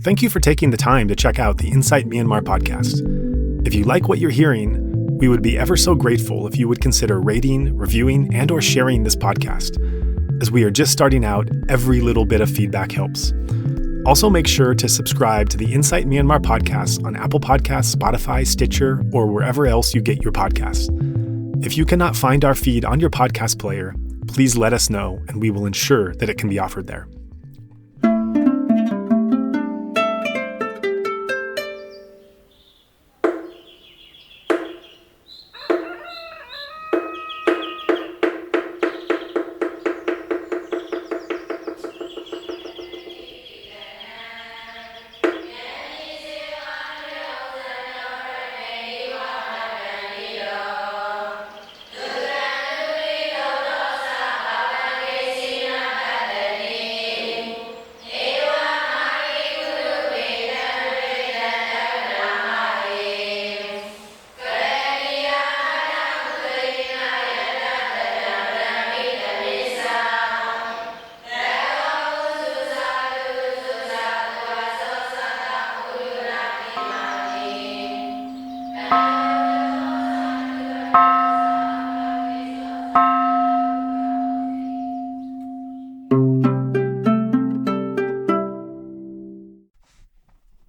Thank you for taking the time to check out the Insight Myanmar podcast. If you like what you're hearing, we would be ever so grateful if you would consider rating, reviewing, and/or sharing this podcast. As we are just starting out, every little bit of feedback helps. Also, make sure to subscribe to the Insight Myanmar podcast on Apple Podcasts, Spotify, Stitcher, or wherever else you get your podcasts. If you cannot find our feed on your podcast player, please let us know, and we will ensure that it can be offered there.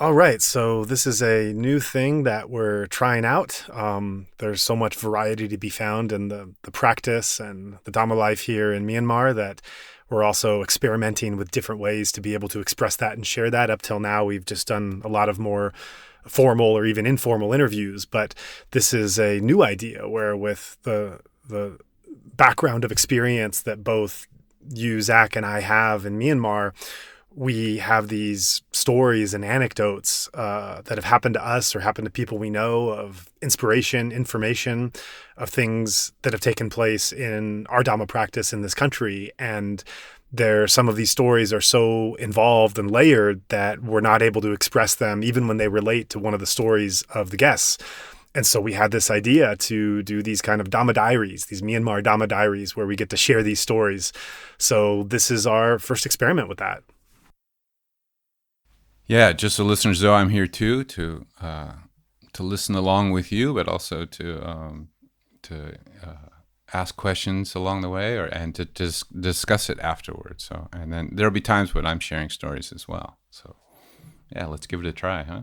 All right, so this is a new thing that we're trying out. There's so much variety to be found in the practice and the Dhamma life here in Myanmar that we're also experimenting with different ways to be able to express that and share that. Up till now, we've just done a lot of more formal or even informal interviews, but this is a new idea where with the background of experience that both you, Zach, and I have in Myanmar, we have these stories and anecdotes that have happened to us or happened to people we know of inspiration, information, of things that have taken place in our Dhamma practice in this country. And some of these stories are so involved and layered that we're not able to express them even when they relate to one of the stories of the guests. And so we had this idea to do these kind of Dhamma diaries, these Myanmar Dhamma diaries, where we get to share these stories. So this is our first experiment with that. Yeah, just so listeners know, I'm here too to listen along with you, but also to ask questions along the way, and to discuss it afterwards. So, and then there'll be times when I'm sharing stories as well. So, yeah, let's give it a try, huh?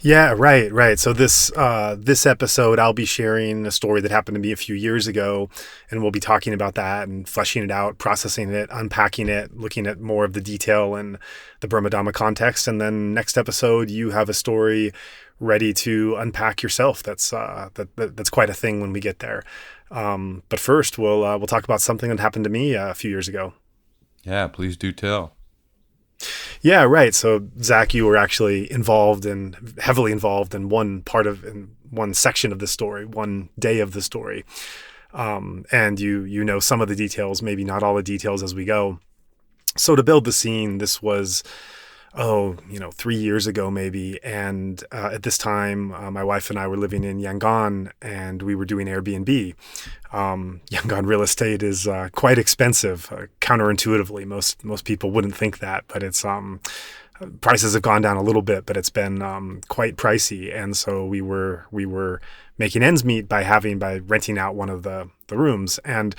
Yeah, right. So this episode, I'll be sharing a story that happened to me a few years ago, and we'll be talking about that and fleshing it out, processing it, unpacking it, looking at more of the detail and the Burma Dhamma context. And then next episode, you have a story ready to unpack yourself. That's quite a thing when we get there. But first, we'll talk about something that happened to me a few years ago. Yeah, please do tell. Yeah, right. So Zach, you were actually heavily involved in one section of the story, one day of the story. And you know some of the details, maybe not all the details as we go. So to build the scene, this was, 3 years ago maybe. And at this time, my wife and I were living in Yangon, and we were doing Airbnb. Yangon real estate is quite expensive, counterintuitively. Most people wouldn't think that, but it's prices have gone down a little bit, but it's been quite pricey. And so we were making ends meet by renting out one of the rooms. And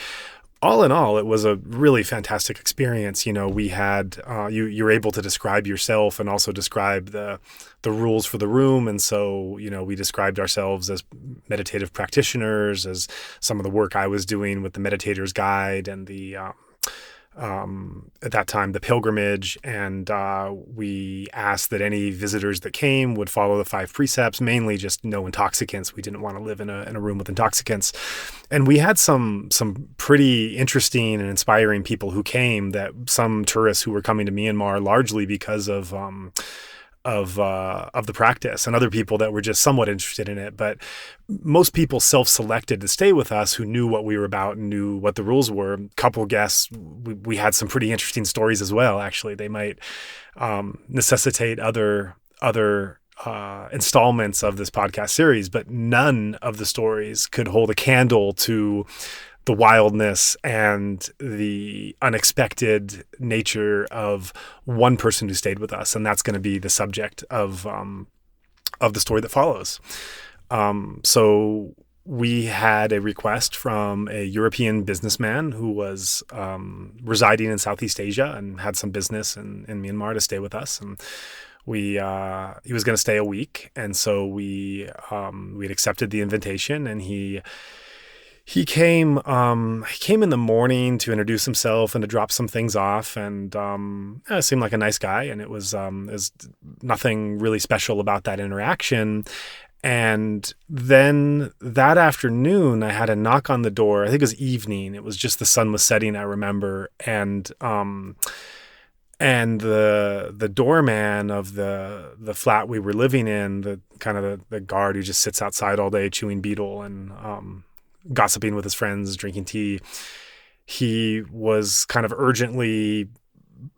all in all, it was a really fantastic experience. You know, we had you're able to describe yourself and also describe the rules for the room. And so, we described ourselves as meditative practitioners, as some of the work I was doing with the Meditator's Guide and the at that time, the pilgrimage. And we asked that any visitors that came would follow the 5 precepts, mainly just no intoxicants. We didn't want to live in a room with intoxicants. And we had some pretty interesting and inspiring people who came, that some tourists who were coming to Myanmar largely because of the practice, and other people that were just somewhat interested in it. But most people self-selected to stay with us who knew what we were about and knew what the rules were. A couple guests, we had some pretty interesting stories as well. Actually, they might necessitate other installments of this podcast series, but none of the stories could hold a candle to the wildness and the unexpected nature of one person who stayed with us, and that's going to be the subject of the story that follows. So we had a request from a European businessman who was residing in Southeast Asia and had some business in Myanmar to stay with us, and he was going to stay a week, and so we had accepted the invitation, and he came in the morning to introduce himself and to drop some things off, and seemed like a nice guy, and it was nothing really special about that interaction. And then that afternoon, I had a knock on the door. I think it was evening. It was just the sun was setting, I remember. And the doorman of the flat we were living in, the guard who just sits outside all day chewing betel and gossiping with his friends, drinking tea, he was kind of urgently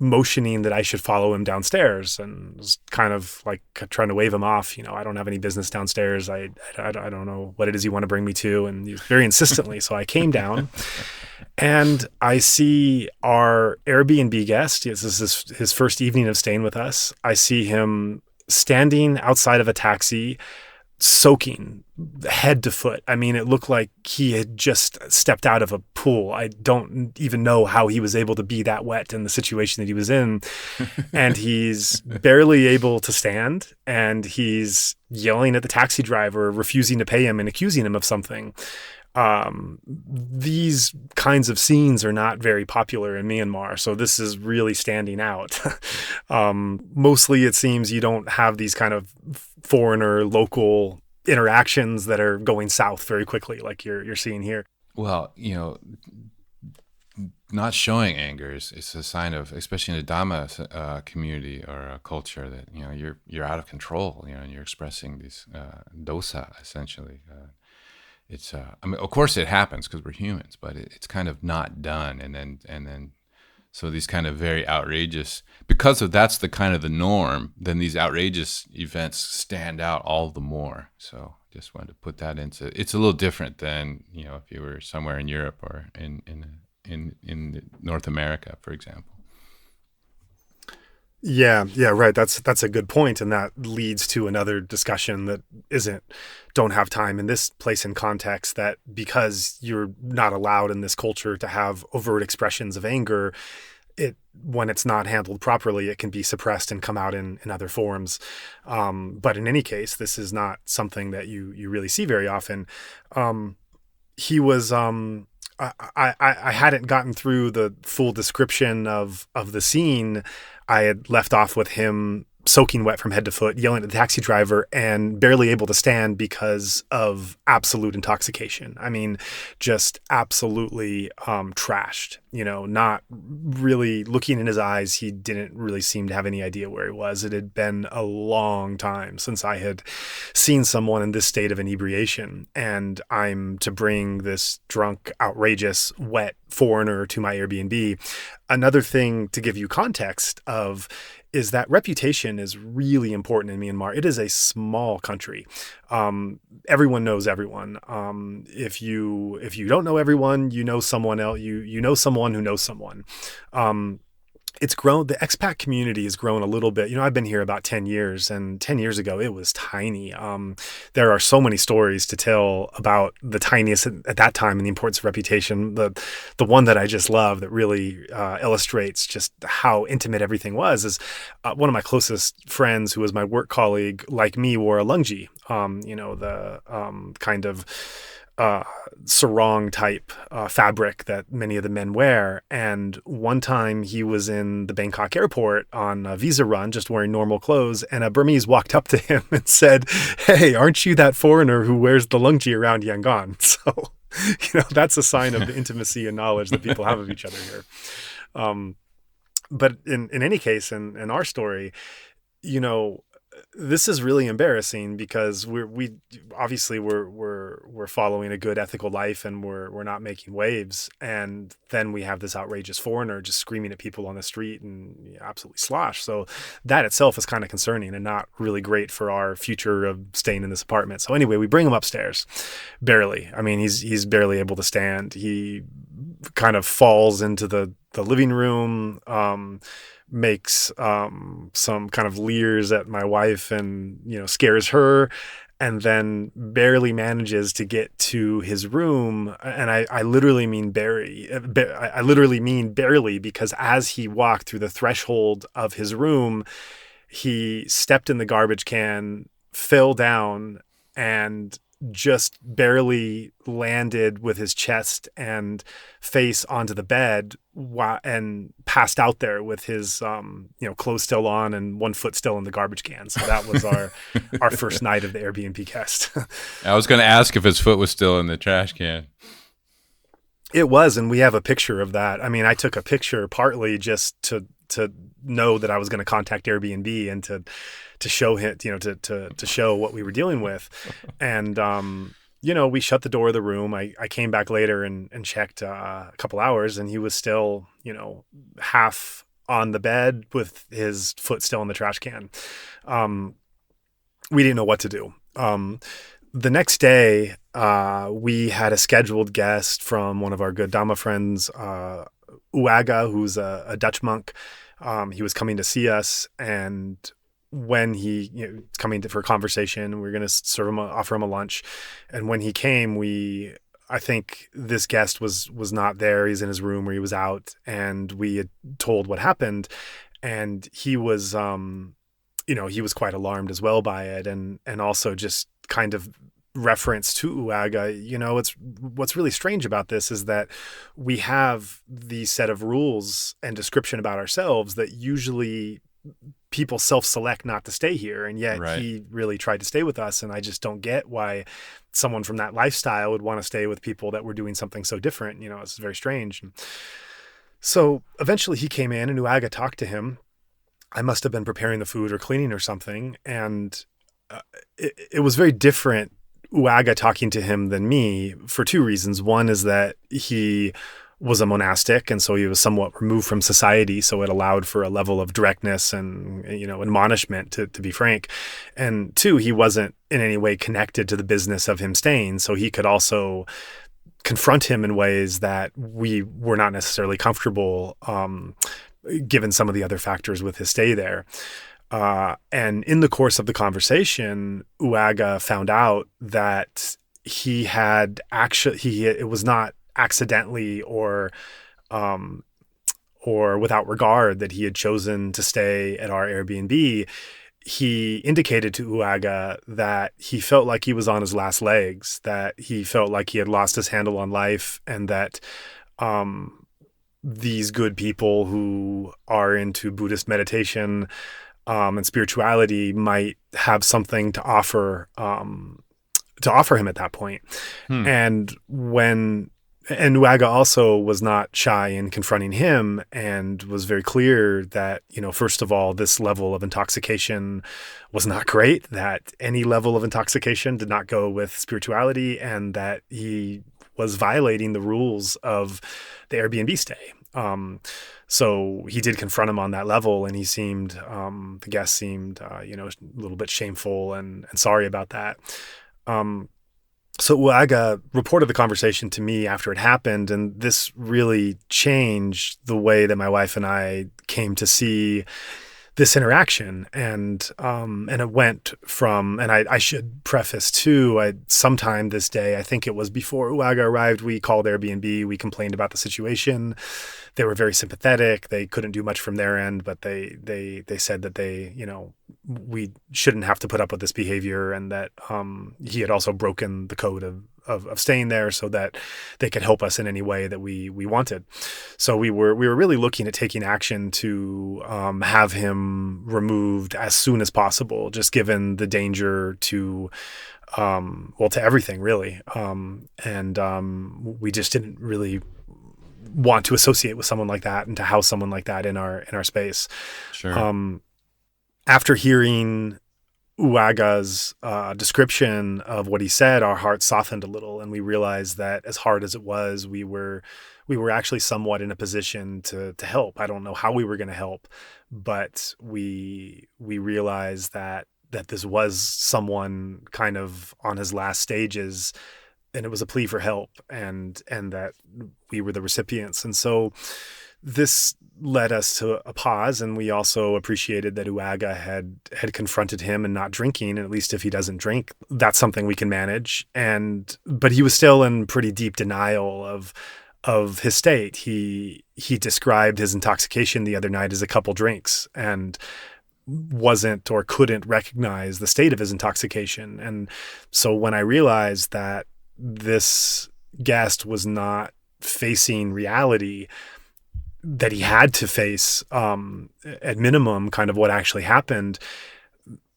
motioning that I should follow him downstairs, and was kind of like trying to wave him off. I don't have any business downstairs. I don't know what it is you want to bring me to. And very insistently. So I came down and I see our Airbnb guest. This is his first evening of staying with us. I see him standing outside of a taxi, soaking head to foot. I mean, it looked like he had just stepped out of a pool. I don't even know how he was able to be that wet in the situation that he was in. And he's barely able to stand, and he's yelling at the taxi driver, refusing to pay him and accusing him of something. These kinds of scenes are not very popular in Myanmar, so this is really standing out. Mostly it seems you don't have these kind of foreigner local interactions that are going south very quickly like you're seeing here. Well, not showing anger is a sign of, especially in the Dhamma community or a culture, that you're out of control, and you're expressing these dosa essentially. It's I mean, of course it happens because we're humans, but it's kind of not done, and then so these kind of very outrageous, because of that's the kind of the norm, then these outrageous events stand out all the more. So just wanted to put that into, it's a little different than if you were somewhere in Europe or in North America, for example. Yeah, right. That's a good point, and that leads to another discussion that don't have time in this place and context, that because you're not allowed in this culture to have overt expressions of anger, when it's not handled properly, it can be suppressed and come out in other forms. But in any case, this is not something that you really see very often. He was I hadn't gotten through the full description of the scene. I had left off with him soaking wet from head to foot, yelling at the taxi driver, and barely able to stand because of absolute intoxication. I mean, just absolutely trashed, not really looking in his eyes. He didn't really seem to have any idea where he was. It had been a long time since I had seen someone in this state of inebriation, and I'm to bring this drunk, outrageous, wet foreigner to my Airbnb. Another thing to give you context of is that reputation is really important in Myanmar. It is a small country. Everyone knows everyone. If you don't know everyone, you know someone else. You know someone who knows someone. It's grown. The expat community has grown a little bit. I've been here about 10 years, and 10 years ago it was tiny. There are so many stories to tell about the tiniest at that time and the importance of reputation. The one that I just love that really illustrates just how intimate everything was is one of my closest friends, who was my work colleague, like me, wore a lungji. The kind of sarong type fabric that many of the men wear. And one time he was in the Bangkok airport on a visa run, just wearing normal clothes, and a Burmese walked up to him and said, "Hey, aren't you that foreigner who wears the lungji around Yangon?" So, that's a sign of the intimacy and knowledge that people have of each other here. But in any case, in our story, this is really embarrassing because we obviously we're following a good ethical life and we're not making waves, and then we have this outrageous foreigner just screaming at people on the street and absolutely slosh. So that itself is kind of concerning and not really great for our future of staying in this apartment. So anyway, we bring him upstairs, barely. I mean, he's barely able to stand. He kind of falls into the living room. Makes some kind of leers at my wife and scares her, and then barely manages to get to his room. And I literally mean I literally mean barely, because as he walked through the threshold of his room, he stepped in the garbage can, fell down, and just barely landed with his chest and face onto the bed, and passed out there with his clothes still on and one foot still in the garbage can. So that was our first night of the Airbnb guest. I was going to ask if his foot was still in the trash can. It was, and we have a picture of that. I mean, I took a picture partly just to know that I was going to contact Airbnb and to show him, to show what we were dealing with. And, we shut the door of the room. I came back later and checked a couple hours, and he was still, half on the bed with his foot still in the trash can. We didn't know what to do. The next day, we had a scheduled guest from one of our good Dhamma friends, Wagga, who's a Dutch monk. He was coming to see us, and when he coming for a conversation, we were going to offer him a lunch. And when he came, I think this guest was not there. He's in his room, or he was out, and we had told what happened, and he was he was quite alarmed as well by it, and also just kind of reference to Uaga. What's really strange about this is that we have these set of rules and description about ourselves that usually people self-select not to stay here, and yet Right. He really tried to stay with us, and I just don't get why someone from that lifestyle would want to stay with people that were doing something so different. It's very strange. So eventually he came in, and Uaga talked to him. I must have been preparing the food or cleaning or something, and it was very different, Wagga talking to him, than me, for two reasons. One is that he was a monastic, and so he was somewhat removed from society, so it allowed for a level of directness and admonishment, to be frank. And two, he wasn't in any way connected to the business of him staying, so he could also confront him in ways that we were not necessarily comfortable, given some of the other factors with his stay there. And in the course of the conversation, Uaga found out that it was not accidentally or without regard that he had chosen to stay at our Airbnb. He indicated to Uaga that he felt like he was on his last legs, that he felt like he had lost his handle on life, and that these good people who are into Buddhist meditation and spirituality might have something to offer him at that point. And Wagga also was not shy in confronting him, and was very clear that, first of all, this level of intoxication was not great, that any level of intoxication did not go with spirituality, and that he was violating the rules of the Airbnb stay. So he did confront him on that level, and he seemed, the guest seemed, a little bit shameful and sorry about that. So Uaga reported the conversation to me after it happened, and this really changed the way that my wife and I came to see this interaction. And it went from, and I should preface too, sometime this day, I think it was before Wagga arrived, we called Airbnb, we complained about the situation. They were very sympathetic. They couldn't do much from their end, but they said that we shouldn't have to put up with this behavior, and that he had also broken the code of staying there, so that they could help us in any way that we wanted. So we were really looking at taking action to have him removed as soon as possible, just given the danger to everything really. We just didn't really want to associate with someone like that and to house someone like that in our space. Sure. After hearing Wagga's description of what he said, our hearts softened a little, and we realized that as hard as it was, we were actually somewhat in a position to help. I don't know how we were going to help, but we realized that this was someone kind of on his last stages, and it was a plea for help, and that we were the recipients. And so this led us to a pause, and we also appreciated that Wagga had confronted him and not drinking. And at least if he doesn't drink, that's something we can manage. But he was still in pretty deep denial of his state. He described his intoxication the other night as a couple drinks, and wasn't or couldn't recognize the state of his intoxication. And so when I realized that this guest was not facing reality, that he had to face, at minimum, kind of what actually happened,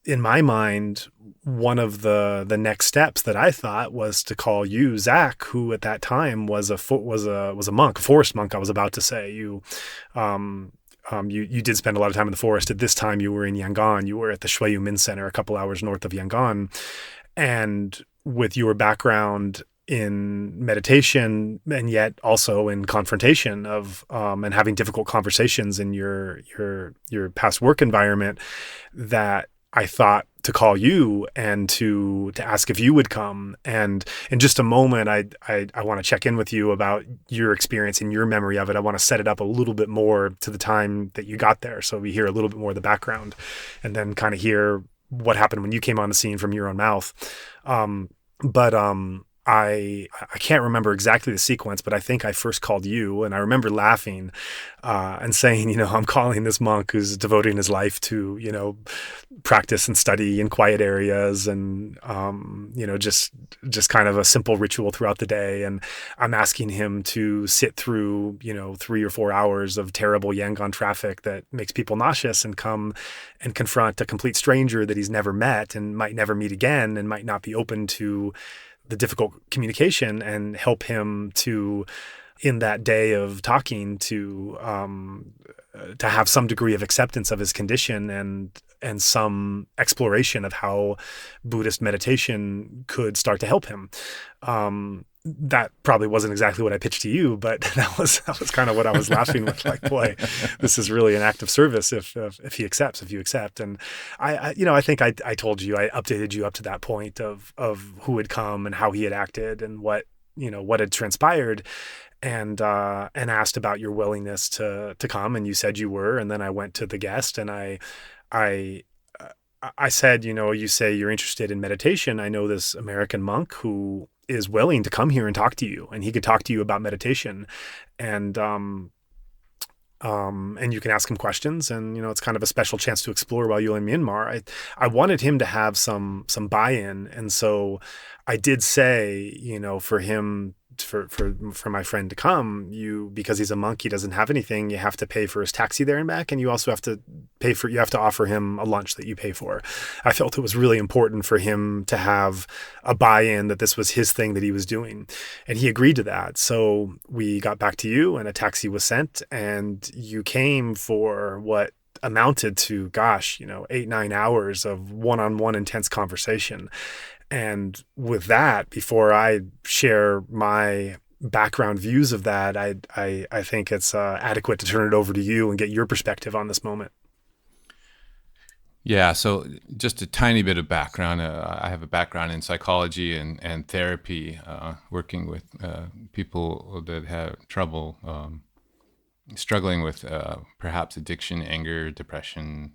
in my mind, one of the next steps that I thought was to call you, Zach, who at that time was a monk, a forest monk. I was about to say you did spend a lot of time in the forest. At this time, you were in Yangon. You were at the Shui Center, a couple hours north of Yangon, and with your background in meditation and yet also in confrontation of and having difficult conversations in your past work environment, that I thought to call you and to ask if you would come. And in just a moment, I want to check in with you about your experience and your memory of it. I want to set it up a little bit more to the time that you got there, so we hear a little bit more of the background, and then kind of hear what happened when you came on the scene from your own mouth. But I can't remember exactly the sequence, but I think I first called you, and I remember laughing and saying, I'm calling this monk who's devoting his life to, practice and study in quiet areas, and just kind of a simple ritual throughout the day. And I'm asking him to sit through 3 or 4 hours of terrible Yangon traffic that makes people nauseous, and come and confront a complete stranger that he's never met and might never meet again, and might not be open to the difficult communication, and help him to, in that day of talking, to have some degree of acceptance of his condition, and some exploration of how Buddhist meditation could start to help him. That probably wasn't exactly what I pitched to you, but that was kind of what I was laughing with. Like, boy, this is really an act of service if he accepts, if you accept. And I think I told you, I updated you up to that point of who had come and how he had acted and what had transpired, and asked about your willingness to come, and you said you were. And then I went to the guest, and I said, you say you're interested in meditation. I know this American monk who is willing to come here and talk to you, and he could talk to you about meditation, and you can ask him questions, and it's kind of a special chance to explore while you're in Myanmar. I wanted him to have some buy-in, and so I did say, for him, for my friend to come, because he's a monk, he doesn't have anything. You have to pay for his taxi there and back, and you also have to you have to offer him a lunch that you pay for. I felt it was really important for him to have a buy-in that this was his thing that he was doing, and he agreed to that. So we got back to you, and a taxi was sent, and you came for what amounted to, 8-9 hours of one-on-one intense conversation. And with that, before I share my background views of that, I think it's adequate to turn it over to you and get your perspective on this moment. Yeah, so just a tiny bit of background. I have a background in psychology and therapy, working with people that have trouble struggling with perhaps addiction, anger, depression.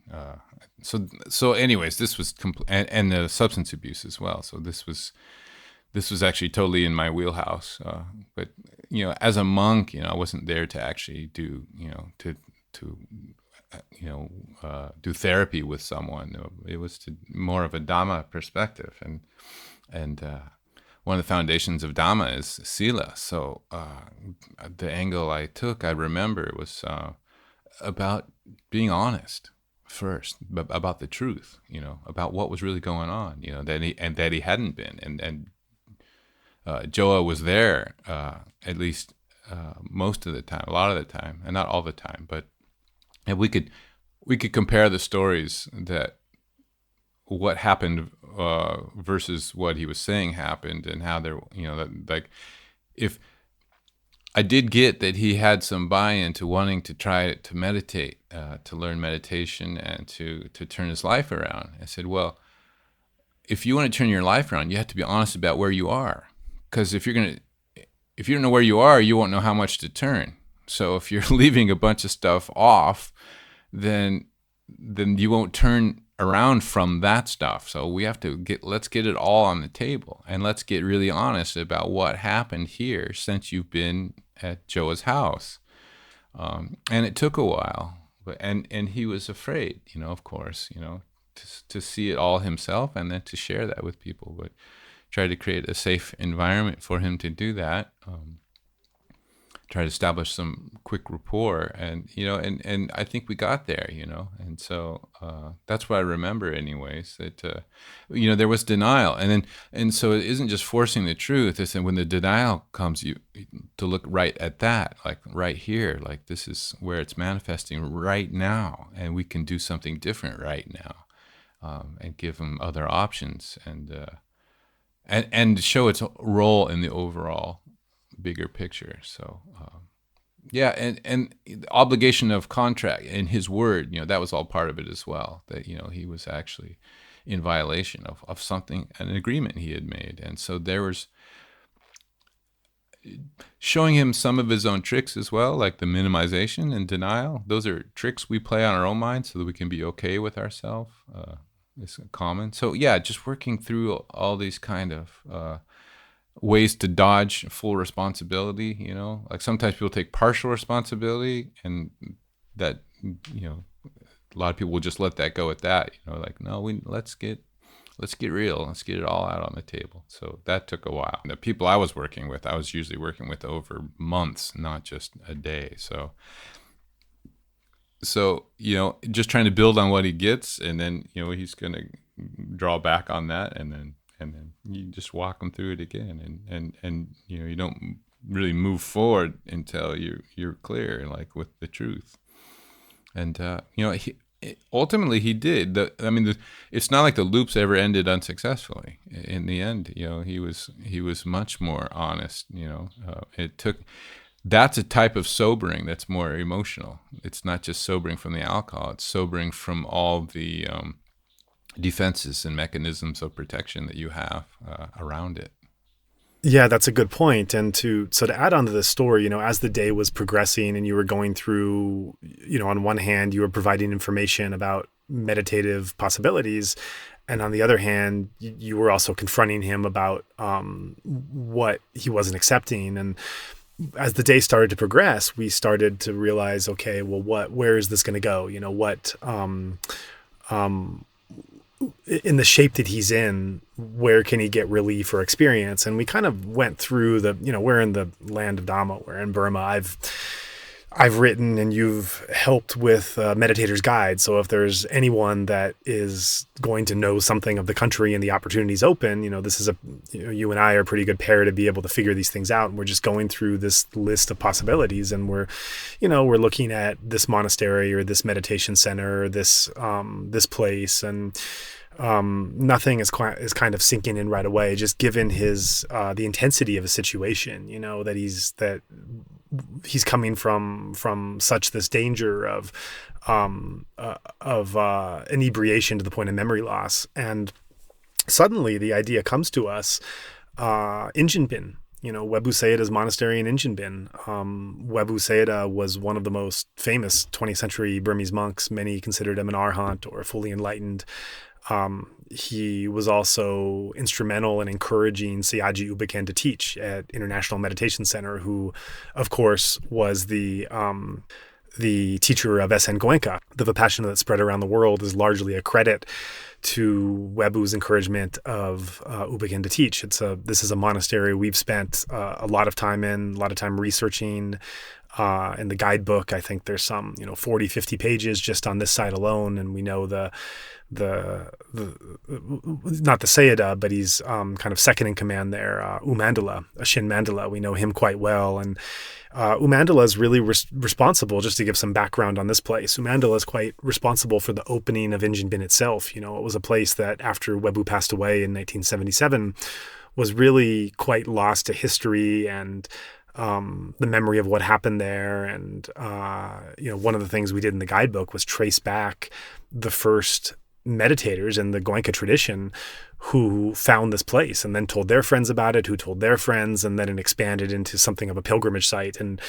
So anyways, this was and the substance abuse as well. So this was actually totally in my wheelhouse. But as a monk, I wasn't there to actually do do therapy with someone. It was more of a Dhamma perspective, and one of the foundations of Dhamma is sila. So the angle I took, I remember, was about being honest first, about the truth, about what was really going on, that he hadn't been, and Joah was there at least most of the time, a lot of the time, and not all the time, but we could compare the stories that what happened versus what he was saying happened, and how there, that, like, if I did get that he had some buy-in to wanting to try to meditate, to learn meditation, and to turn his life around. I said, well, if you want to turn your life around, you have to be honest about where you are, because if you don't know where you are, you won't know how much to turn. So if you're leaving a bunch of stuff off, then you won't turn around from that stuff. So we have to let's get it all on the table, and let's get really honest about what happened here since you've been at Joah's house. And it took a while, but and he was afraid, of course, to see it all himself, and then to share that with people, but try to create a safe environment for him to do that. Try to establish some quick rapport, and and I think we got there, and so that's what I remember, anyways. That there was denial, and so it isn't just forcing the truth. It's that when the denial comes, you to look right at that, like right here, like this is where it's manifesting right now, and we can do something different right now, and give them other options, and show its role in the overall bigger picture. So and the obligation of contract and his word, that was all part of it as well, that he was actually in violation of something, an agreement he had made. And so there was showing him some of his own tricks as well, like the minimization and denial. Those are tricks we play on our own mind so that we can be okay with ourselves. It's common. So just working through all these kind of ways to dodge full responsibility, like sometimes people take partial responsibility, and that, a lot of people will just let that go at that, like, no, let's get real, let's get it all out on the table. So that took a while. The people I was working with, I was usually working with over months, not just a day. So just trying to build on what he gets, and then, he's going to draw back on that, and then you just walk them through it again, and you don't really move forward until you're clear, like with the truth. And ultimately he did. It's not like the loops ever ended unsuccessfully. In the end, he was much more honest. That's a type of sobering that's more emotional. It's not just sobering from the alcohol; it's sobering from all the defenses and mechanisms of protection that you have around it. Yeah, that's a good point. And to add on to this story, as the day was progressing and you were going through, on one hand, you were providing information about meditative possibilities, and on the other hand, you were also confronting him about what he wasn't accepting. And as the day started to progress, we started to realize, okay, well, where is this going to go? In the shape that he's in, where can he get relief or experience? And we kind of went through we're in the land of Dhamma, we're in Burma. I've written and you've helped with Meditator's Guide. So if there's anyone that is going to know something of the country and the opportunities open, this is you and I are a pretty good pair to be able to figure these things out. And we're just going through this list of possibilities, and we're looking at this monastery or this meditation center or this place, and nothing is kind of sinking in right away, just given his the intensity of a situation, that he's coming from such this danger of inebriation to the point of memory loss. And suddenly the idea comes to us, Ingyinbin, Webu Sayadaw's monastery in Ingyinbin. Webu Sayadaw was one of the most famous 20th century Burmese monks. Many considered him an arhat or fully enlightened. He was also instrumental in encouraging Sayagyi U to teach at International Meditation Center, who, of course, was the teacher of S.N. Goenka. The Vipassana that spread around the world is largely a credit to Webu's encouragement of U to teach. This is a monastery we've spent a lot of time in, a lot of time researching. In the guidebook, I think there's some, 40, 50 pages just on this side alone. And we know the not the Sayadaw, but he's kind of second in command there, U Mandala, Shin Mandala. We know him quite well. And U Mandala is really responsible, just to give some background on this place. U Mandala is quite responsible for the opening of Ingyinbin itself. It was a place that after Webu passed away in 1977 was really quite lost to history and the memory of what happened there. And, one of the things we did in the guidebook was trace back the first meditators in the Goenka tradition who found this place and then told their friends about it, who told their friends, and then it expanded into something of a pilgrimage site. And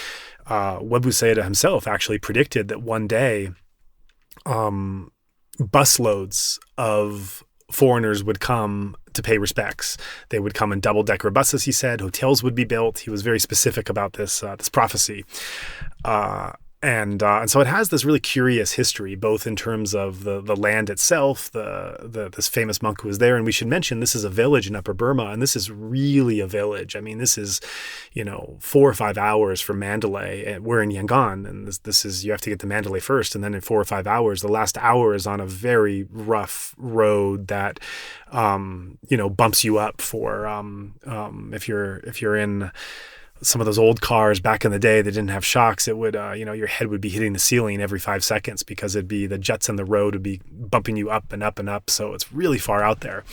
Webu Sayadaw himself actually predicted that one day busloads of foreigners would come to pay respects. They would come in double-decker buses, he said. Hotels would be built. He was very specific about this prophecy. And so it has this really curious history, both in terms of the land itself, this famous monk who was there. And we should mention this is a village in Upper Burma, and this is really a village. I mean, this is, 4 or 5 hours from Mandalay. We're in Yangon, and this is, you have to get to Mandalay first, and then in 4 or 5 hours, the last hour is on a very rough road that, bumps you up for if you're in some of those old cars back in the day that didn't have shocks, it would, your head would be hitting the ceiling every 5 seconds because it'd be the juts in the road would be bumping you up and up and up. So it's really far out there.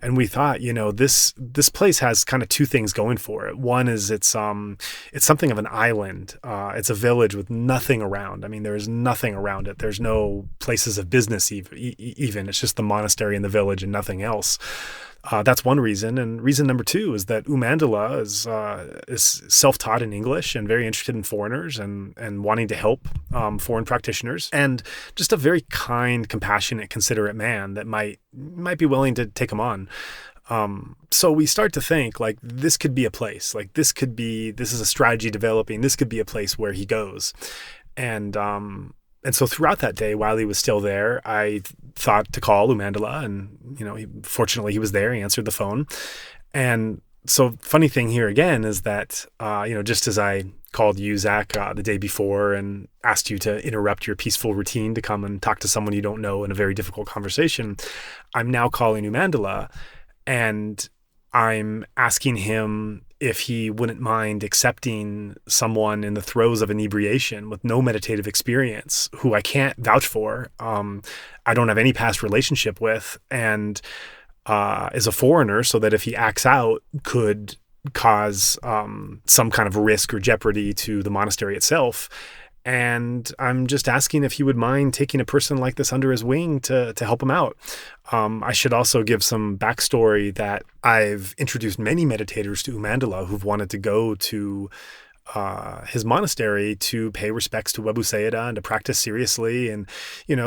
And we thought, this place has kind of two things going for it. One is it's something of an island. It's a village with nothing around. I mean, there is nothing around it. There's no places of business even. It's just the monastery and the village and nothing else. That's one reason. And reason number two is that U Mandala is self-taught in English and very interested in foreigners and wanting to help foreign practitioners, and just a very kind, compassionate, considerate man that might be willing to take him on. So we start to think like this could be a place, like this is a strategy developing. This could be a place where he goes. And so throughout that day, while he was still there, I thought to call U Mandala, and, fortunately he was there. He answered the phone. And so funny thing here again is that, just as I called you, Zach, the day before and asked you to interrupt your peaceful routine to come and talk to someone you don't know in a very difficult conversation, I'm now calling U Mandala, and I'm asking him if he wouldn't mind accepting someone in the throes of inebriation with no meditative experience, who I can't vouch for, I don't have any past relationship with, and is a foreigner, so that if he acts out could cause some kind of risk or jeopardy to the monastery itself. And I'm just asking if he would mind taking a person like this under his wing to help him out. I should also give some backstory that I've introduced many meditators to U Mandala who've wanted to go to his monastery to pay respects to Webu Sayadaw and to practice seriously. And,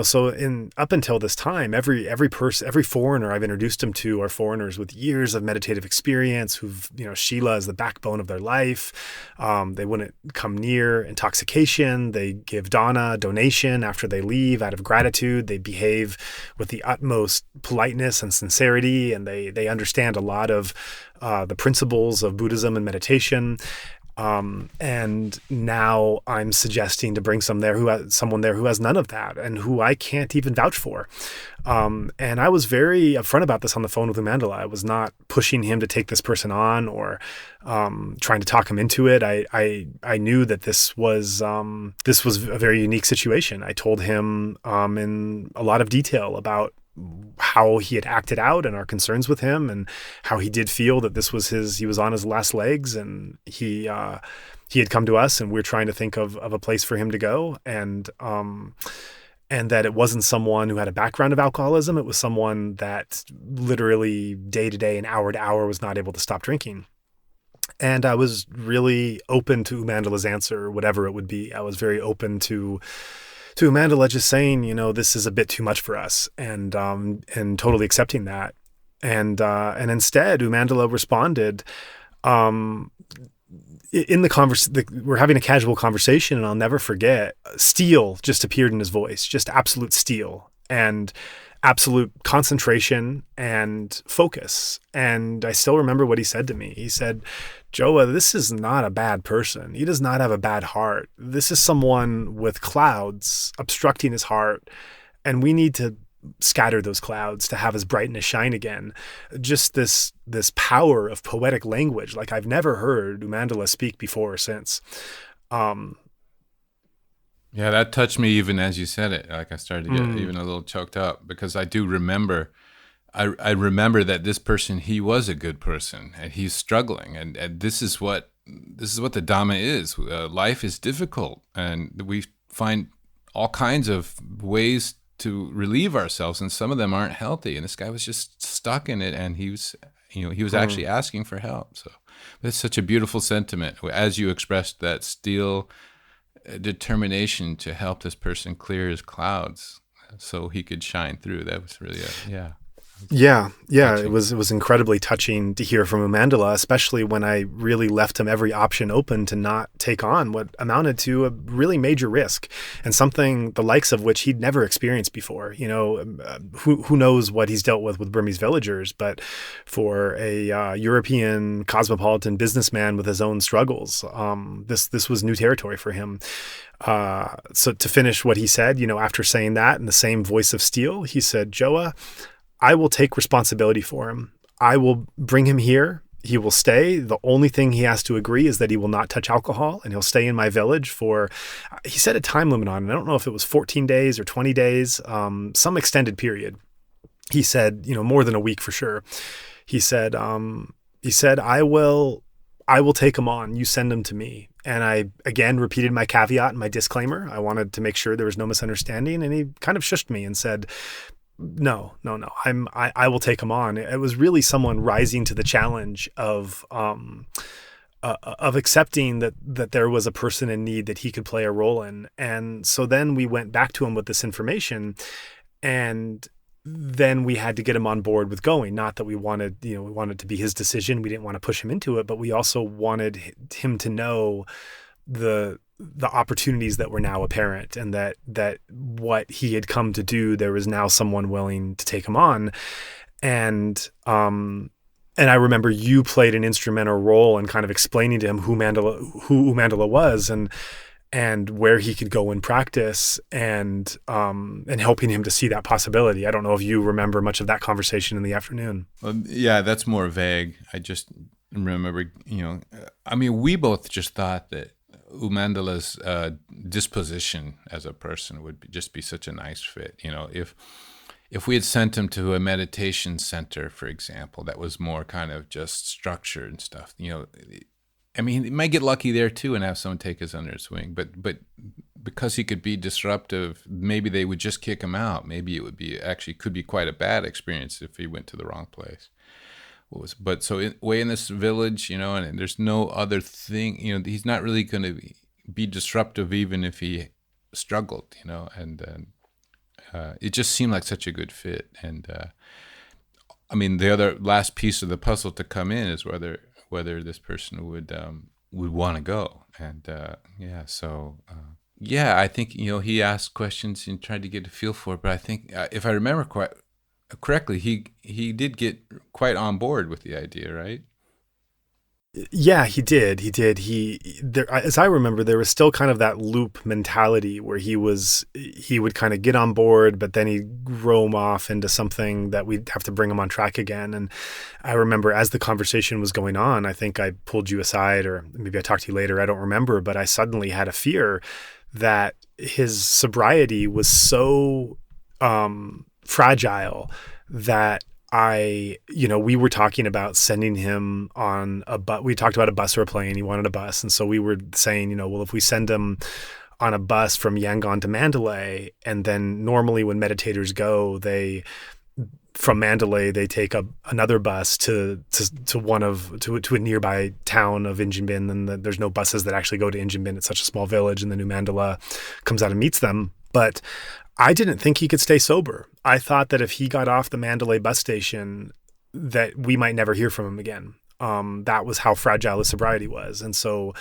so up until this time, every foreigner I've introduced him to are foreigners with years of meditative experience who've, sila is the backbone of their life. They wouldn't come near intoxication. They give donation after they leave out of gratitude. They behave with the utmost politeness and sincerity, and they understand a lot of the principles of Buddhism and meditation. And now I'm suggesting to bring someone there who has none of that and who I can't even vouch for. And I was very upfront about this on the phone with U Mandala. I was not pushing him to take this person on or trying to talk him into it. I knew that this was a very unique situation. I told him in a lot of detail about how he had acted out and our concerns with him, and how he did feel that he was on his last legs, and he had come to us, and we're trying to think of a place for him to go. And that it wasn't someone who had a background of alcoholism. It was someone that literally day to day and hour to hour was not able to stop drinking. And I was really open to U Mandala's answer, whatever it would be. I was very open to U Mandala just saying, this is a bit too much for us, and totally accepting that. And instead, U Mandala responded, in we're having a casual conversation, and I'll never forget, steel just appeared in his voice, just absolute steel and absolute concentration and focus. And I still remember what he said to me. He said, Joah, this is not a bad person. He does not have a bad heart. This is someone with clouds obstructing his heart, and we need to scatter those clouds to have his brightness shine again. Just this power of poetic language, like I've never heard U Mandala speak before or since. Um, Yeah, that touched me even as you said it. Like I started to get even a little choked up because I do remember. I remember that this person, he was a good person and he's struggling, and this is what the Dhamma is. Life is difficult, and we find all kinds of ways to relieve ourselves, and some of them aren't healthy. And this guy was just stuck in it, and he was actually asking for help. So it's such a beautiful sentiment, as you expressed that steel determination to help this person clear his clouds so he could shine through. That was really Yeah, touching. it was incredibly touching to hear from U Mandala, especially when I really left him every option open to not take on what amounted to a really major risk, and something the likes of which he'd never experienced before. Who knows what he's dealt with Burmese villagers, but for a European cosmopolitan businessman with his own struggles, this was new territory for him. So to finish what he said, after saying that in the same voice of steel, he said, "Joah, I will take responsibility for him. I will bring him here. He will stay. The only thing he has to agree is that he will not touch alcohol, and he'll stay in my village for," he set a time limit on it. I don't know if it was 14 days or 20 days, some extended period. He said, more than a week for sure. He said, I will take him on. You send him to me. And I, again, repeated my caveat and my disclaimer. I wanted to make sure there was no misunderstanding. And he kind of shushed me and said, no. I will take him on. It was really someone rising to the challenge of accepting that there was a person in need that he could play a role in. And so then we went back to him with this information, and then we had to get him on board with going. Not that we wanted to be his decision. We didn't want to push him into it, but we also wanted him to know the opportunities that were now apparent, and that what he had come to do, there was now someone willing to take him on. And I remember you played an instrumental role in kind of explaining to him who U Mandala was, and where he could go and practice, and helping him to see that possibility. I don't know if you remember much of that conversation in the afternoon. Well, yeah, that's more vague. I just remember, we both just thought that U Mandala's disposition as a person would just be such a nice fit. If we had sent him to a meditation center, for example, that was more kind of just structured and stuff, he might get lucky there too and have someone take us under his wing. But because he could be disruptive, maybe they would just kick him out. Maybe it would be could be quite a bad experience if he went to the wrong place. But so way in this village, and there's no other thing, he's not really going to be disruptive even if he struggled, and it just seemed like such a good fit. And the other last piece of the puzzle to come in is whether this person would want to go. And I think he asked questions and tried to get a feel for it. But I think if I remember correctly, he did get quite on board with the idea, right? Yeah, he did. As I remember, there was still kind of that loop mentality where he would kind of get on board, but then he'd roam off into something that we'd have to bring him on track again. And I remember as the conversation was going on, I think I pulled you aside, or maybe I talked to you later, I don't remember, but I suddenly had a fear that his sobriety was so fragile that we were talking about sending him on a bus. We talked about a bus or a plane. He wanted a bus. And so we were saying, well, if we send him on a bus from Yangon to Mandalay, and then normally when meditators go, from Mandalay, they take another bus to a nearby town of Ingyinbin. And there's no buses that actually go to Ingyinbin. It's such a small village, and then U Mandala comes out and meets them. But I didn't think he could stay sober. I thought that if he got off the Mandalay bus station, that we might never hear from him again. That was how fragile his sobriety was. And so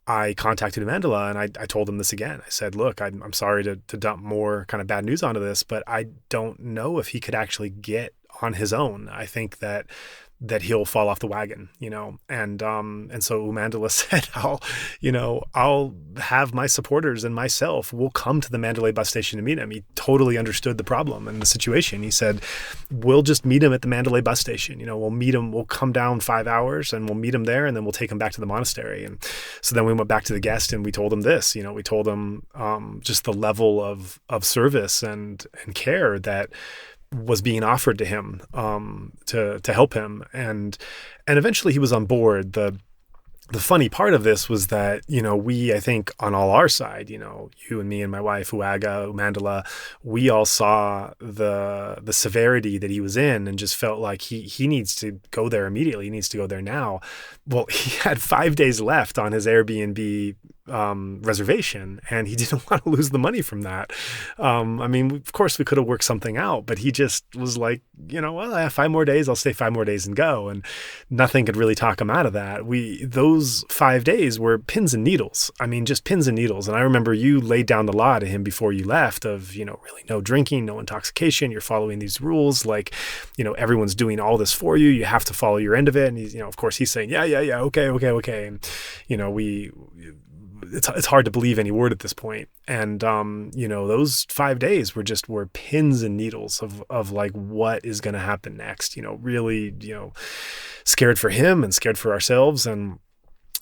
I contacted U Mandala, and I told him this again. I said, look, I'm sorry to dump more kind of bad news onto this, but I don't know if he could actually get on his own. I think that he'll fall off the wagon, and so U Mandala said, I'll have my supporters and myself, we'll come to the Mandalay bus station to meet him. He totally understood the problem and the situation. He said, we'll just meet him at the Mandalay bus station. We'll meet him, we'll come down 5 hours and we'll meet him there, and then we'll take him back to the monastery. And so then we went back to the guest and we told him this, we told him just the level of service and care that was being offered to him to help him, and eventually he was on board. The funny part of this was that we, I think on all our side, you and me and my wife Wagga, U Mandala, we all saw the severity that he was in and just felt like he needs to go there immediately. He needs to go there now. Well, he had 5 days left on his Airbnb reservation, and he didn't want to lose the money from that. Of course we could have worked something out, but he just was like, well, I have 5 more days, I'll stay 5 more days and go. And nothing could really talk him out of that. Those 5 days were pins and needles. Just pins and needles. And I remember you laid down the law to him before you left of, really no drinking, no intoxication. You're following these rules. Like, everyone's doing all this for you. You have to follow your end of it. And he's, of course he's saying, yeah, okay. And, it's hard to believe any word at this point. And, those 5 days were pins and needles of like, what is going to happen next? Really, scared for him and scared for ourselves. And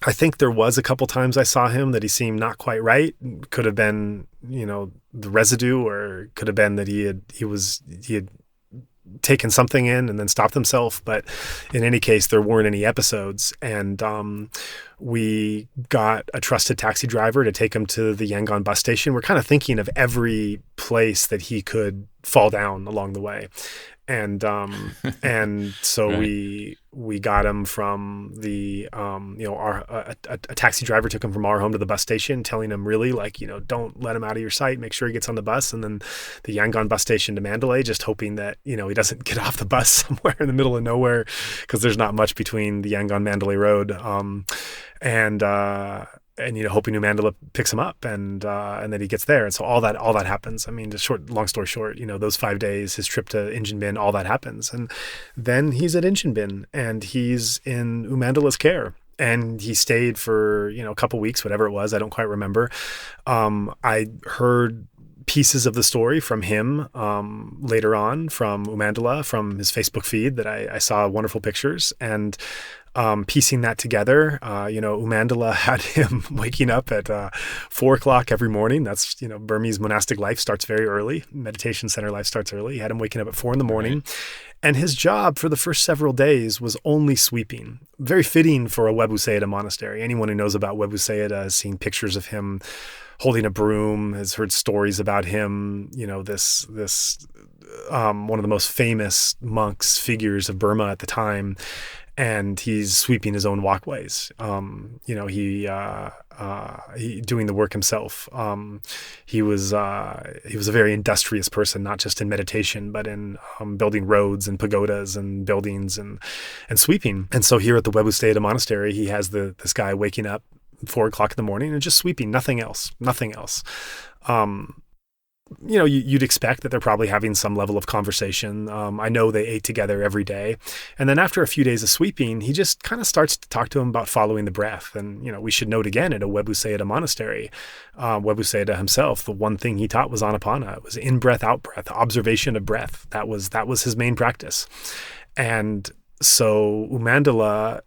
I think there was a couple times I saw him that he seemed not quite right. Could have been, the residue, or could have been that he had taken something in and then stopped himself. But in any case, there weren't any episodes. And we got a trusted taxi driver to take him to the Yangon bus station. We're kind of thinking of every place that he could fall down along the way. And so Right. we got him from the a taxi driver took him from our home to the bus station, telling him really like, don't let him out of your sight, make sure he gets on the bus, and then the Yangon bus station to Mandalay, just hoping that he doesn't get off the bus somewhere in the middle of nowhere, because there's not much between the Yangon Mandalay road, and hoping U Mandala picks him up and then he gets there. And so all that happens. Long story short, those 5 days, his trip to Ingyinbin, all that happens. And then he's at Ingyinbin and he's in U Mandala's care. And he stayed for, a couple weeks, whatever it was. I don't quite remember. I heard pieces of the story from him later on from U Mandala, from his Facebook feed that I saw wonderful pictures. And piecing that together, U Mandala had him waking up at 4 o'clock every morning. That's, Burmese monastic life starts very early. Meditation center life starts early. He had him waking up at 4 in the morning. Right. And his job for the first several days was only sweeping. Very fitting for a Webu Sayadaw monastery. Anyone who knows about Webu Sayadaw has seen pictures of him holding a broom, has heard stories about him, this one of the most famous monks figures of Burma at the time. And he's sweeping his own walkways. He doing the work himself. He was a very industrious person, not just in meditation, but in building roads and pagodas and buildings and sweeping. And so here at the Webu Sayadaw monastery, he has this guy waking up 4 o'clock in the morning and just sweeping, nothing else. You'd expect that they're probably having some level of conversation. I know they ate together every day. And then after a few days of sweeping, he just kind of starts to talk to him about following the breath. And, we should note again at a Webu Sayadaw monastery, Webu Sayadaw himself, the one thing he taught was anapana. It was in-breath, out-breath, observation of breath. That was his main practice. And so U Mandala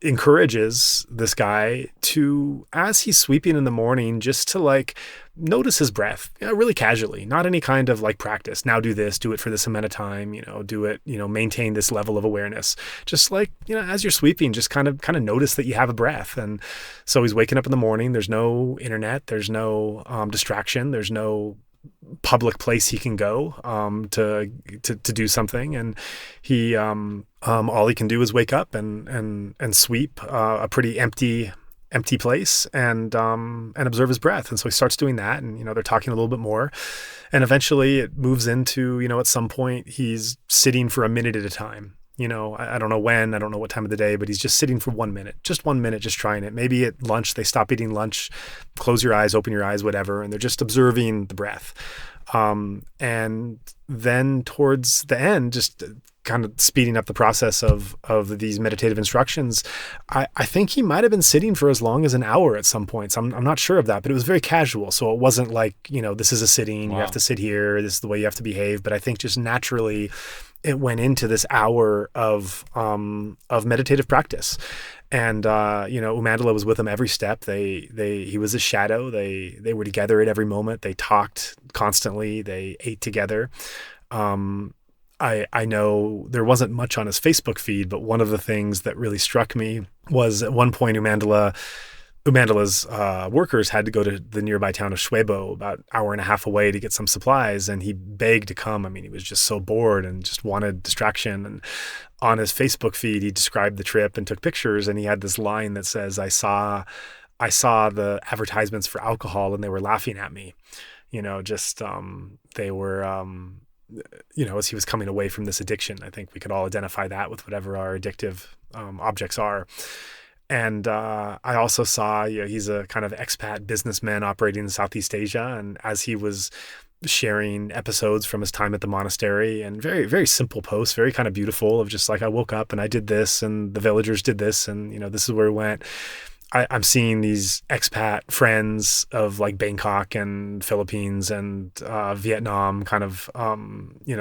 encourages this guy to, as he's sweeping in the morning, just to like notice his breath, really casually, not any kind of like practice. Now do this, do it for this amount of time, do it, maintain this level of awareness. Just like, as you're sweeping, just kind of notice that you have a breath. And so he's waking up in the morning. There's no internet. There's no distraction. There's no public place he can go to do something, and he all he can do is wake up and sweep a pretty empty place and observe his breath. And so he starts doing that, and they're talking a little bit more, and eventually it moves into at some point he's sitting for a minute at a time. I don't know when, I don't know what time of the day, but he's just sitting for 1 minute, just trying it. Maybe at lunch, they stop eating lunch, close your eyes, open your eyes, whatever. And they're just observing the breath. And then towards the end, just kind of speeding up the process of these meditative instructions, I think he might have been sitting for as long as an hour at some points. I'm not sure of that, but it was very casual. So it wasn't like, this is a sitting, wow, you have to sit here, this is the way you have to behave. But I think just naturally it went into this hour of meditative practice. And, U Mandala was with him every step. He was his shadow. They were together at every moment. They talked constantly. They ate together. I know there wasn't much on his Facebook feed, but one of the things that really struck me was at one point U Mandala's workers had to go to the nearby town of Webu, about an hour and a half away, to get some supplies, and he begged to come. I mean, he was just so bored and just wanted distraction. And on his Facebook feed, he described the trip and took pictures, and he had this line that says, I saw the advertisements for alcohol and they were laughing at me. They were as he was coming away from this addiction. I think we could all identify that with whatever our addictive objects are. And I also saw, he's a kind of expat businessman operating in Southeast Asia. And as he was sharing episodes from his time at the monastery, and very, very simple posts, very kind of beautiful, of just like, I woke up and I did this and the villagers did this and, this is where we went. I'm seeing these expat friends of like Bangkok and Philippines and Vietnam, kind of,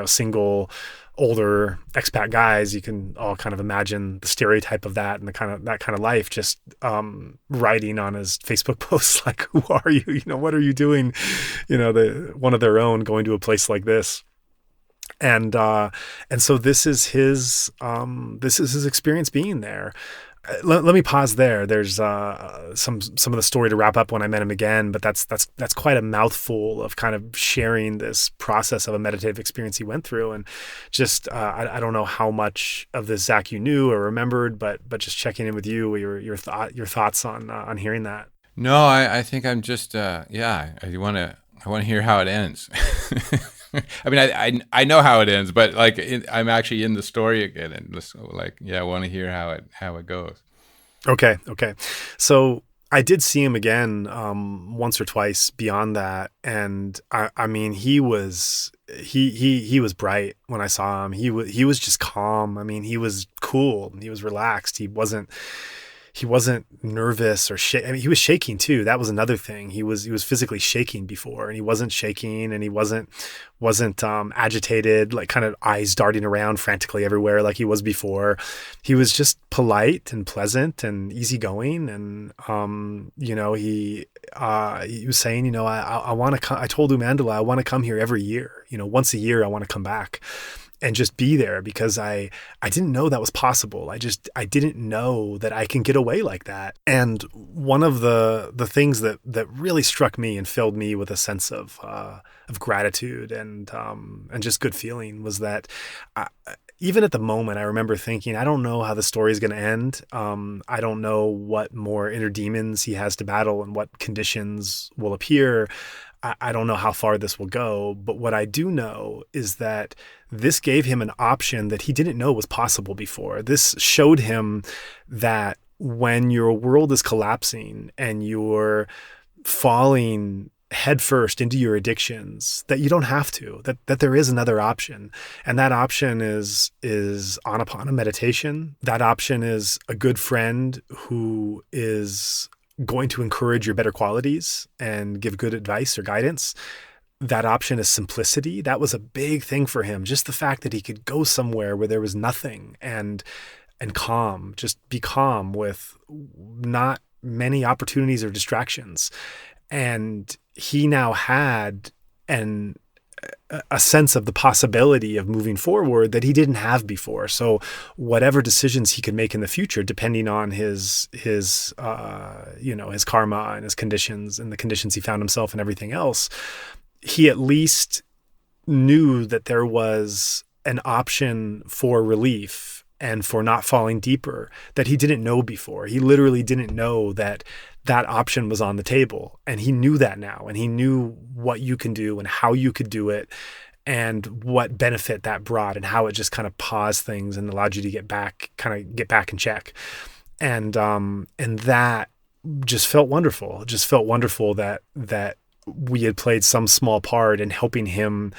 single older expat guys. You can all kind of imagine the stereotype of that and that kind of life, just writing on his Facebook posts like, who are you? What are you doing? One of their own going to a place like this. And so this is his experience being there. Let me pause there. There's some of the story to wrap up when I met him again, but that's quite a mouthful of kind of sharing this process of a meditative experience he went through. And just I don't know how much of this, Zach, you knew or remembered, but just checking in with you, your thoughts on hearing that. No, I think I'm just I want to hear how it ends. I mean, I know how it ends, but like I'm actually in the story again, and just I want to hear how it goes. Okay. So I did see him again once or twice beyond that, and I mean he was bright when I saw him. He was just calm. I mean, he was cool. He was relaxed. He wasn't nervous or I mean, he was shaking too. That was another thing. He was physically shaking before, and he wasn't shaking, and he wasn't agitated, like kind of eyes darting around frantically everywhere like he was before. He was just polite and pleasant and easygoing. And, he was saying, I want to come. I told U Mandala, I want to come here every year, once a year, I want to come back and just be there, because I didn't know that was possible. I didn't know that I can get away like that. And one of the things that really struck me and filled me with a sense of gratitude and just good feeling was that even at the moment, I remember thinking, I don't know how the story is going to end. I don't know what more inner demons he has to battle and what conditions will appear. I don't know how far this will go, but what I do know is that this gave him an option that he didn't know was possible before. This showed him that when your world is collapsing and you're falling headfirst into your addictions, that you don't have to, that there is another option. And that option is Anapana meditation. That option is a good friend who is going to encourage your better qualities and give good advice or guidance. That option is simplicity. That was a big thing for him. Just the fact that he could go somewhere where there was nothing and calm, just be calm with not many opportunities or distractions. And he now had a sense of the possibility of moving forward that he didn't have before. So whatever decisions he could make in the future, depending on his karma and his conditions and the conditions he found himself and everything else, he at least knew that there was an option for relief and for not falling deeper that he didn't know before. He literally didn't know that option was on the table, and he knew that now, and he knew what you can do and how you could do it. and what benefit that brought, and how it just kind of paused things and allowed you to get back in check. And that just felt wonderful. It just felt wonderful that we had played some small part in helping him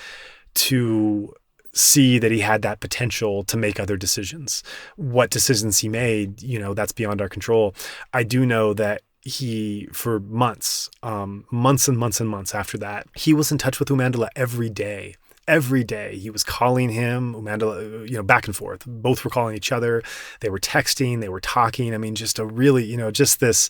to see that he had that potential to make other decisions. What decisions he made, that's beyond our control. I do know that he, for months and months and months after that, he was in touch with U Mandala every day. Every day he was calling him, U Mandala, back and forth. Both were calling each other. They were texting, they were talking. I mean, just a really, just this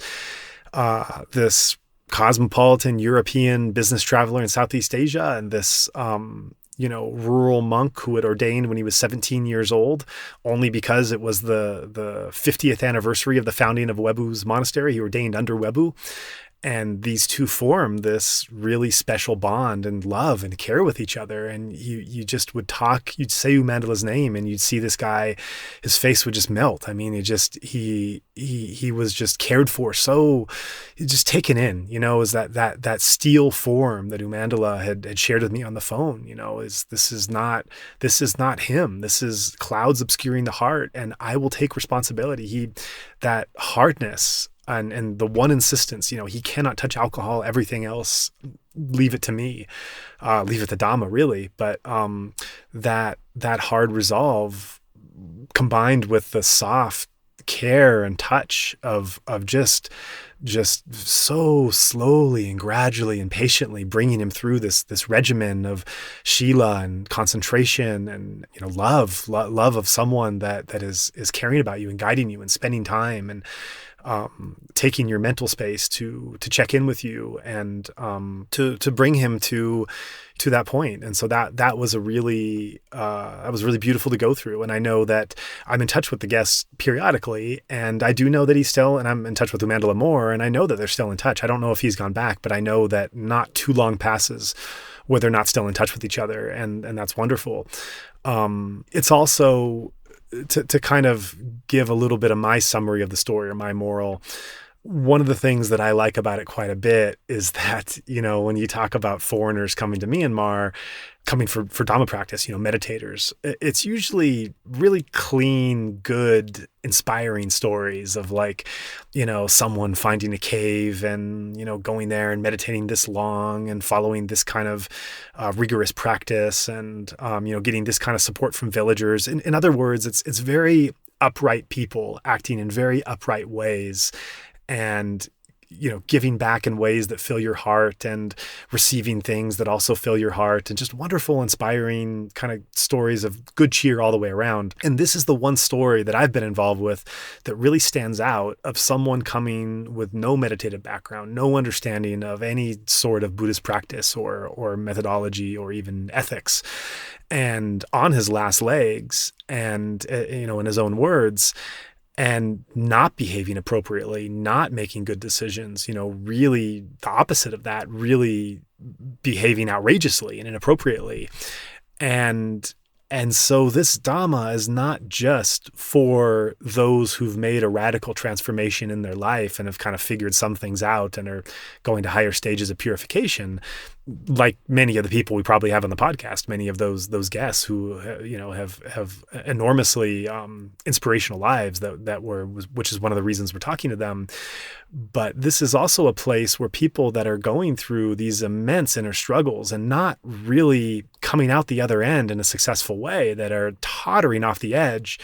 cosmopolitan European business traveler in Southeast Asia, and this, rural monk who had ordained when he was 17 years old, only because it was the 50th anniversary of the founding of Webu's monastery. He ordained under Webu. And these two formed this really special bond and love and care with each other. And you just would talk, you'd say U Mandala's name, and you'd see this guy, his face would just melt. I mean, he was just cared for, so just taken in, is that steel form that U Mandala had shared with me on the phone, this is not him. This is clouds obscuring the heart, and I will take responsibility. That hardness, and the one insistence, he cannot touch alcohol, everything else, leave it to me, leave it to Dhamma, really. But that hard resolve, combined with the soft care and touch of just so slowly and gradually and patiently bringing him through this regimen of sila and concentration and love of someone that is caring about you and guiding you and spending time and taking your mental space to check in with you and to bring him to that point. And so that was really beautiful to go through. And I know that I'm in touch with the guests periodically, and I do know that he's still, and I'm in touch with U Mandala more, and I know that they're still in touch. I don't know if he's gone back, but I know that not too long passes where they're not still in touch with each other, and that's wonderful. It's also to kind of give a little bit of my summary of the story or my moral. One of the things that I like about it quite a bit is that, when you talk about foreigners coming to Myanmar, coming for Dhamma practice, meditators, it's usually really clean, good, inspiring stories of someone finding a cave and, going there and meditating this long and following this kind of rigorous practice and, getting this kind of support from villagers. In other words, it's very upright people acting in very upright ways, and giving back in ways that fill your heart and receiving things that also fill your heart, and just wonderful, inspiring kind of stories of good cheer all the way around. And this is the one story that I've been involved with that really stands out, of someone coming with no meditative background, no understanding of any sort of Buddhist practice or methodology or even ethics, and on his last legs, and in his own words, and not behaving appropriately, not making good decisions, really the opposite of that, really behaving outrageously and inappropriately. And so this Dhamma is not just for those who've made a radical transformation in their life and have kind of figured some things out and are going to higher stages of purification, like many of the people we probably have on the podcast, many of those guests who have enormously inspirational lives which is one of the reasons we're talking to them. But this is also a place where people that are going through these immense inner struggles and not really coming out the other end in a successful way, that are tottering off the edge,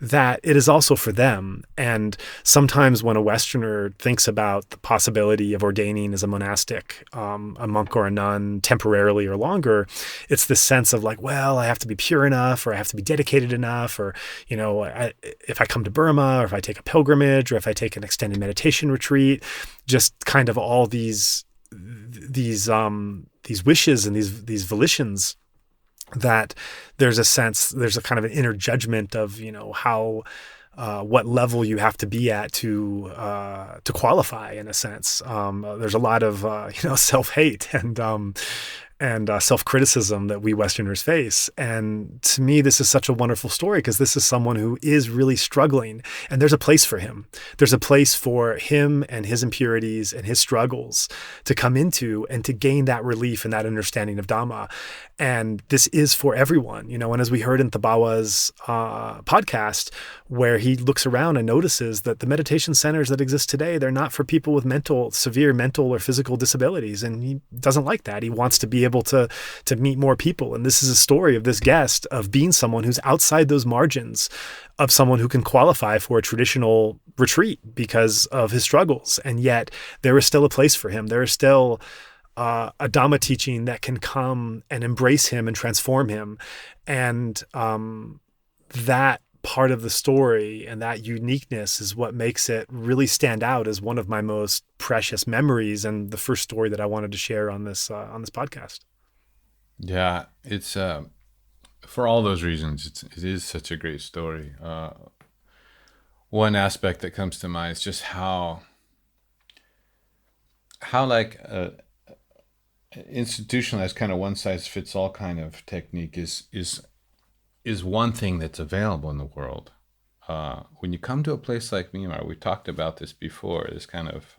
that it is also for them. And sometimes when a Westerner thinks about the possibility of ordaining as a monastic, a monk or a nun, temporarily or longer, it's this sense of I have to be pure enough, or I have to be dedicated enough, or, if I come to Burma, or if I take a pilgrimage, or if I take an extended meditation retreat, just kind of all these wishes and these volitions, that there's a kind of an inner judgment of, how, what level you have to be at to qualify, in a sense. There's a lot of, self-hate and self-criticism that we Westerners face. And to me, this is such a wonderful story because this is someone who is really struggling, and there's a place for him. There's a place for him and his impurities and his struggles to come into and to gain that relief and that understanding of Dhamma. And this is for everyone, and as we heard in Thabawa's podcast, where he looks around and notices that the meditation centers that exist today, they're not for people with severe mental or physical disabilities. And he doesn't like that. He wants to be able to meet more people. And this is a story of this guest of being someone who's outside those margins of someone who can qualify for a traditional retreat because of his struggles. And yet there is still a place for him. There is still a Dhamma teaching that can come and embrace him and transform him. And that part of the story and that uniqueness is what makes it really stand out as one of my most precious memories and the first story that I wanted to share on this podcast. Yeah, it's for all those reasons, it is such a great story. One aspect that comes to mind is just how like institutionalized kind of one size fits all kind of technique is one thing that's available in the world. When you come to a place like Myanmar, we talked about this before, this kind of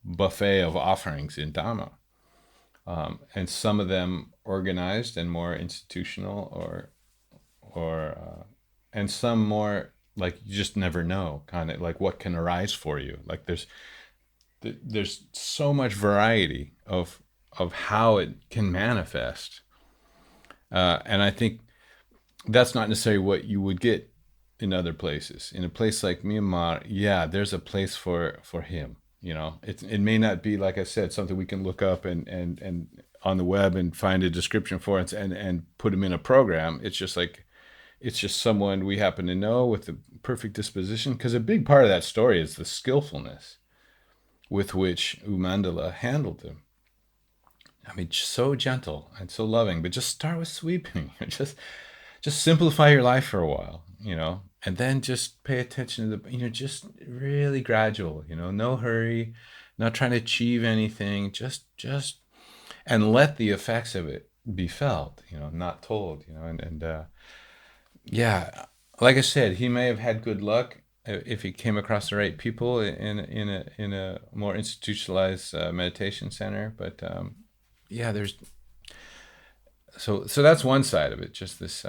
buffet of offerings in Dhamma. And some of them organized and more institutional, and some more like you just never know, kind of like what can arise for you. Like there's so much variety of how it can manifest, and I think that's not necessarily what you would get in other places. In a place like Myanmar, yeah, there's a place for him. It may not be, like I said, something we can look up and on the web and find a description for it and put him in a program. It's just someone we happen to know with the perfect disposition, because a big part of that story is the skillfulness with which U Mandala handled him. I mean, so gentle and so loving, but just start with sweeping. Just simplify your life for a while, and then just pay attention to just really gradual, no hurry, not trying to achieve anything, just, and let the effects of it be felt, not told, yeah, like I said, he may have had good luck if he came across the right people in a more institutionalized meditation center, but yeah, there's so that's one side of it, just this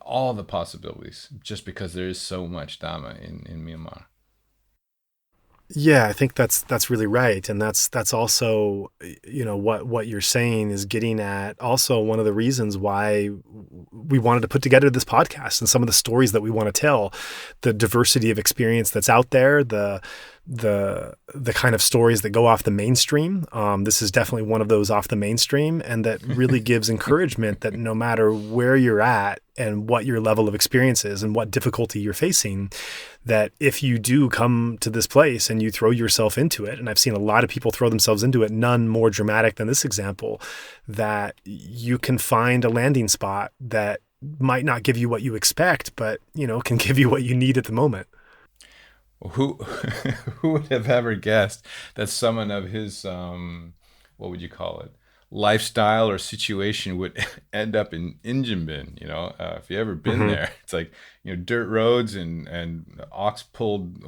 all the possibilities, just because there is so much Dhamma in Myanmar. Yeah, I think that's really right, and that's also what you're saying is getting at also one of the reasons why we wanted to put together this podcast and some of the stories that we want to tell, the diversity of experience that's out there, the kind of stories that go off the mainstream. This is definitely one of those off the mainstream, and that really gives encouragement that no matter where you're at and what your level of experience is and what difficulty you're facing, that if you do come to this place and you throw yourself into it, and I've seen a lot of people throw themselves into it, none more dramatic than this example, that you can find a landing spot that might not give you what you expect, but can give you what you need at the moment. Who who would have ever guessed that someone of his what would you call it, lifestyle or situation would end up in Ingyinbin? If you ever been Mm-hmm. there, it's like dirt roads and ox pulled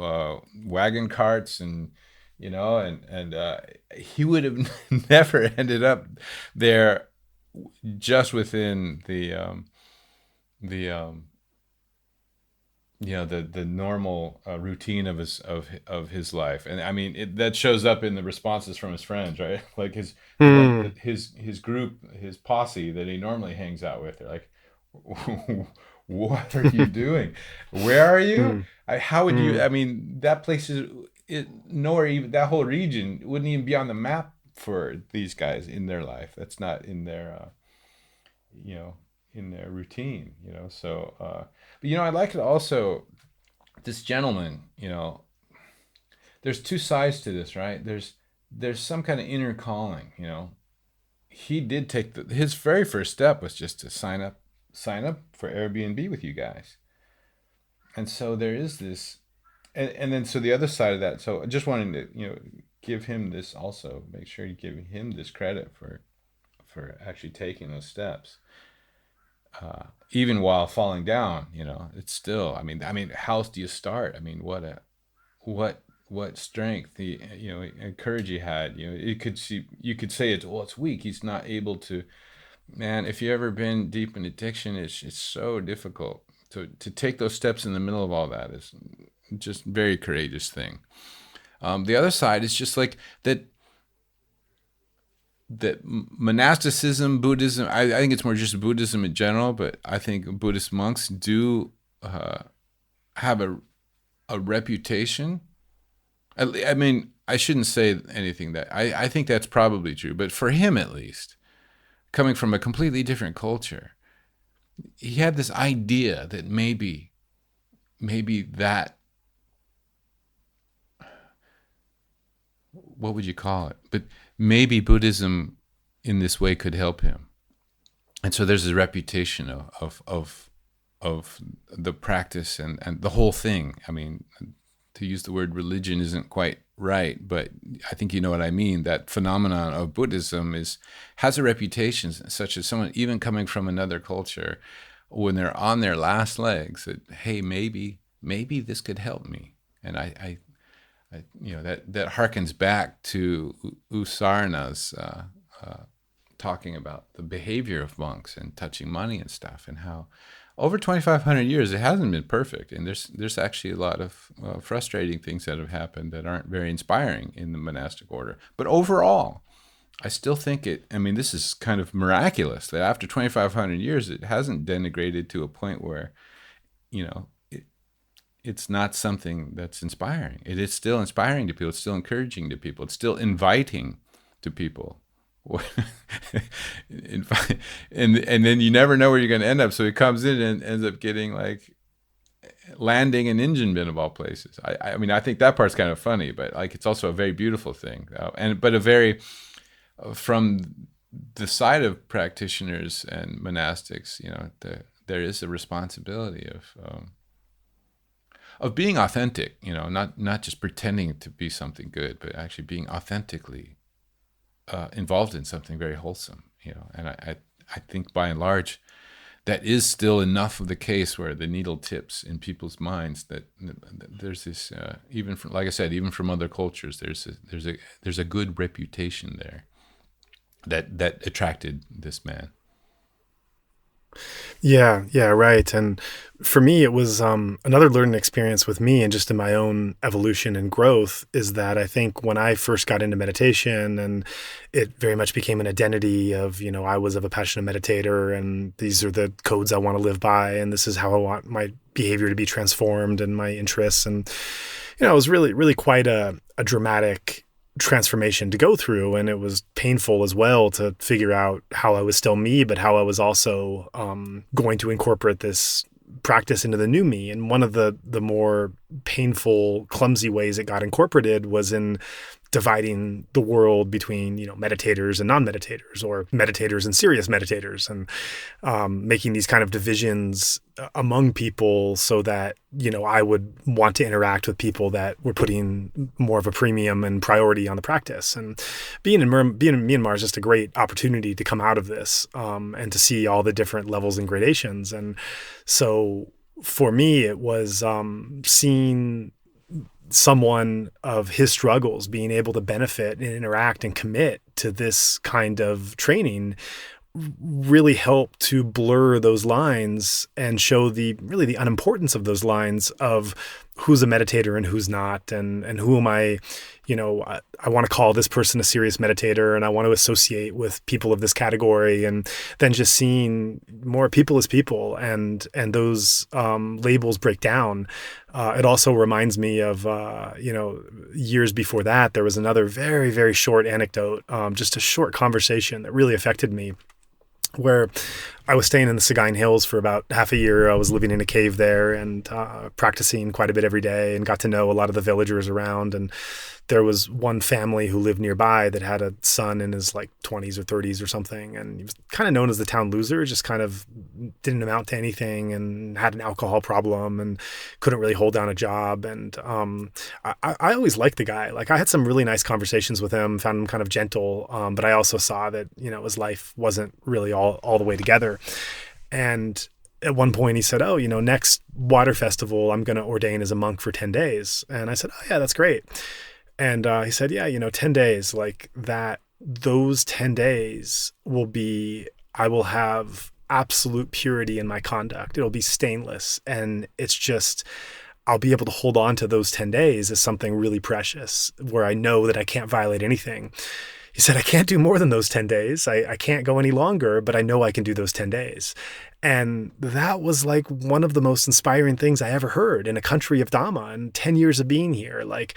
wagon carts and he would have never ended up there just within the the normal routine of his life. And I mean that shows up in the responses from his friends, right? Like Mm. his group, his posse that he normally hangs out with. They're like, what are you doing? Where are you? Mm. How would you, Mm. I mean, that place is nowhere, even that whole region wouldn't even be on the map for these guys in their life. That's not in their you know in their routine. So but I like it also, this gentleman, there's two sides to this, right? There's some kind of inner calling. He did take his very first step was just to sign up for Airbnb with you guys. And so there is this, and then so the other side of that, so just wanting to give him this, also make sure you give him this credit for for actually taking those steps. Even while falling down, it's still. How else do you start? What strength, and courage he had. You could say it's weak. He's not able to. Man, if you ever been deep in addiction, it's so difficult to take those steps in the middle of all that. Is just very courageous thing. The other side is just like that monasticism, Buddhism, I think it's more just Buddhism in general, but I think Buddhist monks do have a reputation. I shouldn't say anything that I think that's probably true, but for him at least, coming from a completely different culture, he had this idea that maybe that, what would you call it? But maybe Buddhism in this way could help him. And so there's a reputation of the practice and the whole thing. To use the word religion isn't quite right, but I think you know what I mean. That phenomenon of Buddhism has a reputation such as someone even coming from another culture, when they're on their last legs, that, hey, maybe this could help me. And I that harkens back to U Sarna's talking about the behavior of monks and touching money and stuff, and how over 2,500 years it hasn't been perfect, and there's actually a lot of frustrating things that have happened that aren't very inspiring in the monastic order. But overall, I still think this is kind of miraculous that after 2,500 years it hasn't denigrated to a point where, it's not something that's inspiring. It is still inspiring to people. It's still encouraging to people. It's still inviting to people. And then you never know where you're going to end up. So he comes in and ends up getting landing in Ingyinbin of all places. I think that part's kind of funny, but it's also a very beautiful thing. But a very, from the side of practitioners and monastics, there is a responsibility of being authentic, not just pretending to be something good, but actually being authentically involved in something very wholesome, And I think by and large, that is still enough of the case where the needle tips in people's minds that there's this, even from, like I said, even from other cultures, there's a good reputation there that attracted this man. Yeah, right. And for me, it was another learning experience with me, and just in my own evolution and growth, is that I think when I first got into meditation, and it very much became an identity of, I was a passionate meditator, and these are the codes I want to live by, and this is how I want my behavior to be transformed and my interests. And, it was really, really quite a dramatic transformation to go through, and it was painful as well to figure out how I was still me, but how I was also going to incorporate this practice into the new me. And one of the more painful, clumsy ways it got incorporated was in dividing the world between, meditators and non-meditators, or meditators and serious meditators, and making these kind of divisions among people so that, I would want to interact with people that were putting more of a premium and priority on the practice. And being in Myanmar is just a great opportunity to come out of this and to see all the different levels and gradations. And so for me, it was seeing someone of his struggles being able to benefit and interact and commit to this kind of training really helped to blur those lines and show the unimportance of those lines of who's a meditator and who's not, and who am I, I want to call this person a serious meditator, and I want to associate with people of this category, and then just seeing more people as people, and those labels break down. It also reminds me of, years before that, there was another very, very short anecdote, just a short conversation that really affected me, where I was staying in the Sagaing Hills for about half a year. I was living in a cave there and practicing quite a bit every day, and got to know a lot of the villagers around. And there was one family who lived nearby that had a son in his 20s or 30s or something. And he was kind of known as the town loser, just kind of didn't amount to anything and had an alcohol problem and couldn't really hold down a job. And I always liked the guy. Like I had some really nice conversations with him, found him kind of gentle, but I also saw that, his life wasn't really all the way together. And at one point he said, oh, next water festival, I'm going to ordain as a monk for 10 days. And I said, oh yeah, that's great. And he said, yeah, 10 days like that, those 10 days I will have absolute purity in my conduct. It'll be stainless. And it's just, I'll be able to hold on to those 10 days as something really precious where I know that I can't violate anything. He said, I can't do more than those 10 days. I can't go any longer, but I know I can do those 10 days. And that was like one of the most inspiring things I ever heard in a country of Dhamma and 10 years of being here. Like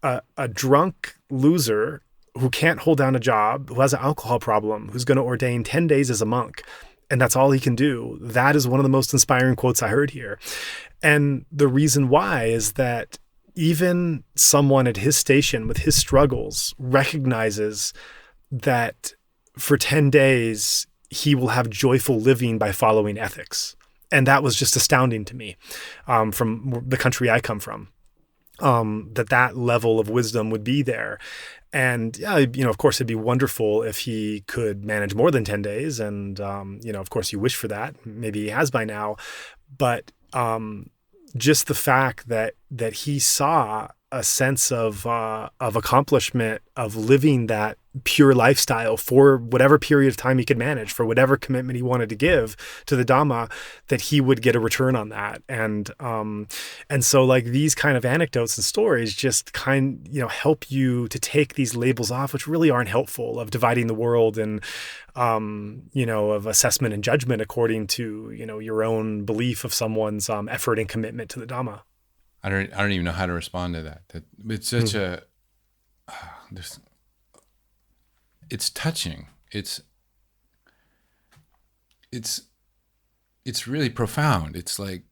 a drunk loser who can't hold down a job, who has an alcohol problem, who's going to ordain 10 days as a monk, and that's all he can do. That is one of the most inspiring quotes I heard here. And the reason why is that even someone at his station with his struggles recognizes that for 10 days, he will have joyful living by following ethics. And that was just astounding to me from the country I come from, that level of wisdom would be there. And yeah, of course, it'd be wonderful if he could manage more than 10 days. And, of course, you wish for that. Maybe he has by now. But just the fact that he saw a sense of accomplishment, of living that pure lifestyle for whatever period of time he could manage, for whatever commitment he wanted to give to the Dhamma, that he would get a return on that. And so like these kind of anecdotes and stories just help you to take these labels off, which really aren't helpful, of dividing the world and, of assessment and judgment according to, your own belief of someone's effort and commitment to the Dhamma. I don't even know how to respond to that. It's such it's touching. It's really profound. It's like,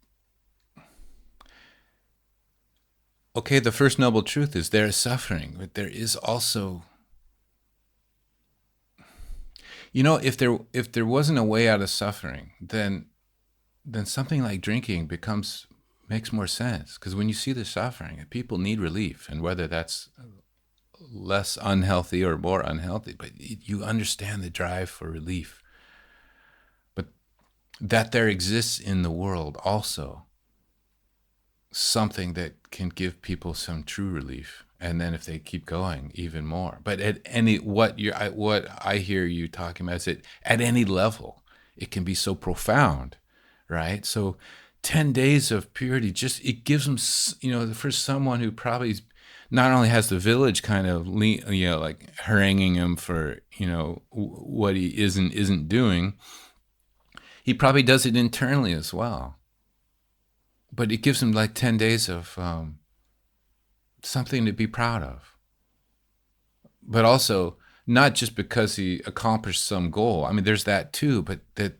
okay, the first noble truth is there is suffering, but there is also, if there wasn't a way out of suffering, then something like drinking makes more sense, because when you see the suffering, people need relief, and whether that's less unhealthy or more unhealthy, but you understand the drive for relief. But that there exists in the world also something that can give people some true relief, and then if they keep going, even more. But at what I hear you talking about is that at any level, it can be so profound, right? So 10 days of purity, it gives them, for someone who probably not only has the village kind of, like haranguing him for, what he isn't doing, he probably does it internally as well. But it gives him like 10 days of something to be proud of. But also, not just because he accomplished some goal. I mean, there's that too, but that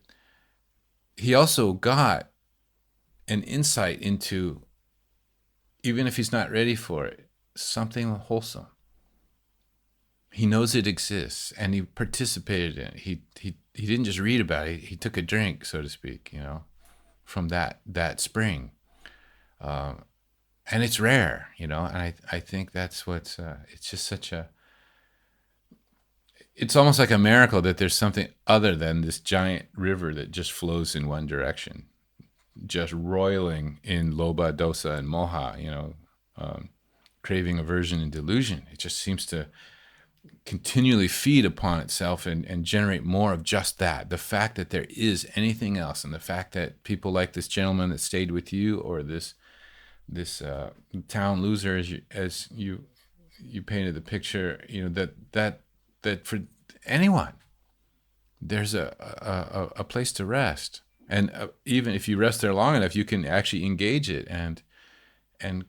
he also got an insight into, even if he's not ready for it, something wholesome. He knows it exists, and he participated in it. He didn't just read about it. He took a drink, so to speak, from that spring. And it's rare, and I think that's what's, it's just it's almost like a miracle that there's something other than this giant river that just flows in one direction, just roiling in loba, dosa, and moha, craving, aversion, and delusion. It just seems to continually feed upon itself and generate more of just that. The fact that there is anything else, and the fact that people like this gentleman that stayed with you, or this town loser, as you painted the picture, that for anyone, there's a place to rest. And even if you rest there long enough, you can actually engage it and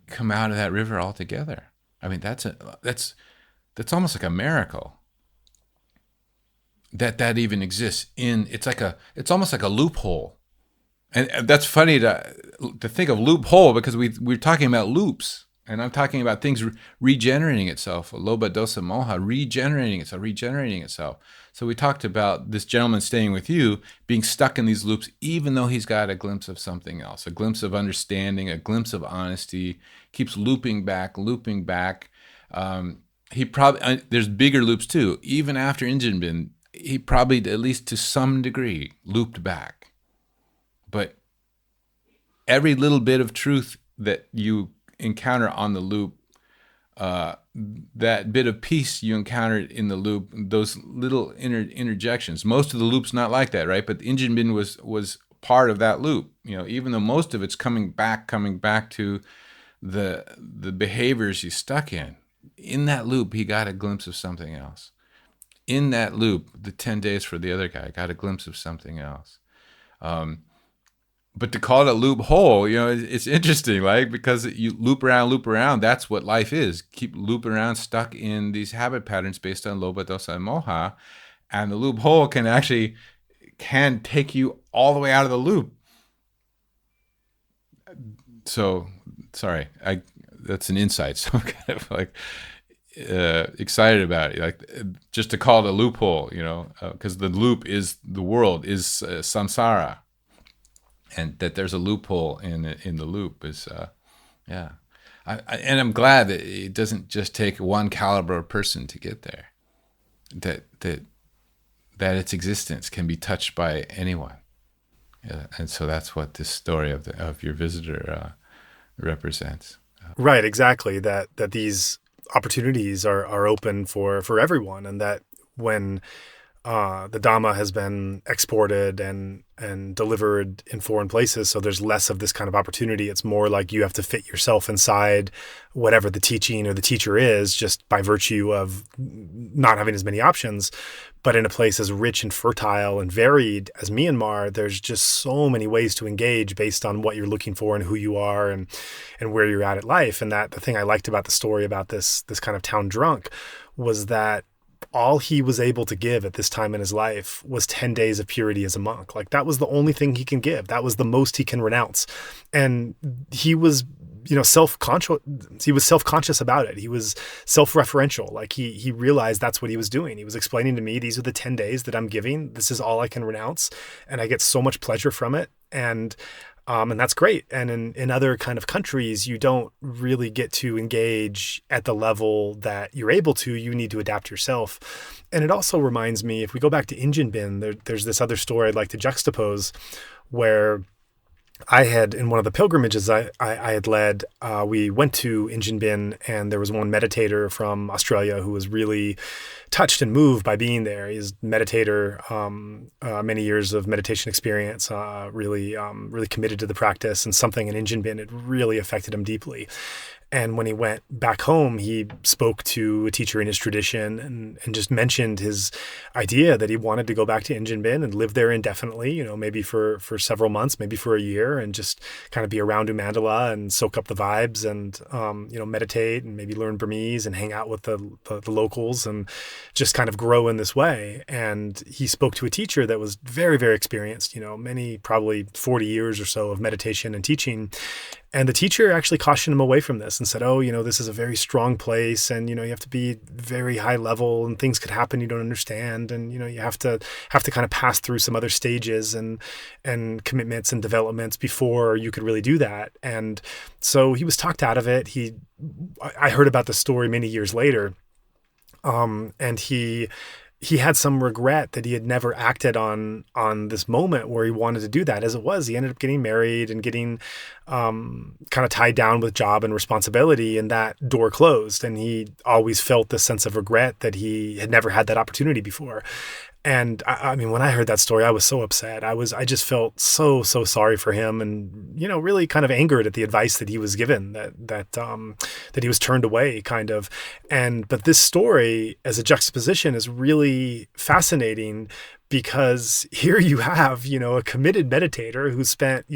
come out of that river altogether. I mean, that's almost like a miracle that even exists it's almost like a loophole. And that's funny to think of loophole, because we're talking about loops. And I'm talking about things regenerating itself, loba dosa moha, regenerating itself. So we talked about this gentleman staying with you being stuck in these loops, even though he's got a glimpse of something else, a glimpse of understanding, a glimpse of honesty, keeps looping back. He probably, there's bigger loops too. Even after Ingyinbin, he probably, at least to some degree, looped back. But every little bit of truth that you encounter on the loop, that bit of peace you encountered in the loop, those little interjections. Most of the loop's not like that, right? But Ingyinbin was part of that loop. Even though most of it's coming back to the behaviors he's stuck in. In that loop, he got a glimpse of something else. In that loop, the 10 days for the other guy got a glimpse of something else. But to call it a loophole, it's interesting, right? Because you loop around, that's what life is. Keep looping around, stuck in these habit patterns based on loba, dosa, and moha. And the loophole can take you all the way out of the loop. So, sorry, that's an insight. So I'm kind of like excited about it, like just to call it a loophole, because the loop is the world, is samsara. And that there's a loophole in the loop is, and I'm glad that it doesn't just take one caliber of person to get there. That its existence can be touched by anyone, and so that's what this story of your visitor represents. Right, exactly. That these opportunities are open for everyone, and that when the Dhamma has been exported and delivered in foreign places, so there's less of this kind of opportunity. It's more like you have to fit yourself inside whatever the teaching or the teacher is, just by virtue of not having as many options. But in a place as rich and fertile and varied as Myanmar, there's just so many ways to engage based on what you're looking for and who you are and where you're at life. And that the thing I liked about the story about this kind of town drunk was that all he was able to give at this time in his life was 10 days of purity as a monk. Like, that was the only thing he can give. That was the most he can renounce. And he was, self-conscious. He was self-conscious about it. He was self-referential. Like, he realized that's what he was doing. He was explaining to me, these are the 10 days that I'm giving. This is all I can renounce. And I get so much pleasure from it. And that's great. And in other kind of countries, you don't really get to engage at the level that you're able to. You need to adapt yourself. And it also reminds me, if we go back to Ingyinbin, there's this other story I'd like to juxtapose where I had, in one of the pilgrimages I had led, we went to Ingyinbin, and there was one meditator from Australia who was really touched and moved by being there. He's a meditator, many years of meditation experience, really committed to the practice, and something in Ingyinbin, it really affected him deeply. And when he went back home, he spoke to a teacher in his tradition and just mentioned his idea that he wanted to go back to Ingyinbin and live there indefinitely, maybe for several months, maybe for a year, and just kind of be around U Mandala and soak up the vibes and, meditate and maybe learn Burmese and hang out with the locals and just kind of grow in this way. And he spoke to a teacher that was very, very experienced, many, probably 40 years or so of meditation and teaching. And the teacher actually cautioned him away from this and said, this is a very strong place, and, you have to be very high level, and things could happen you don't understand. And, you have to kind of pass through some other stages and commitments and developments before you could really do that. And so he was talked out of it. I heard about the story many years later. And he had some regret that he had never acted on this moment where he wanted to do that. As it was, he ended up getting married and getting kind of tied down with job and responsibility, and that door closed. And he always felt this sense of regret that he had never had that opportunity before. And I mean, when I heard that story, I was so upset. I just felt so sorry for him, and really kind of angered at the advice that he was given, that he was turned away, kind of. But this story, as a juxtaposition, is really fascinating because here you have, a committed meditator who spent,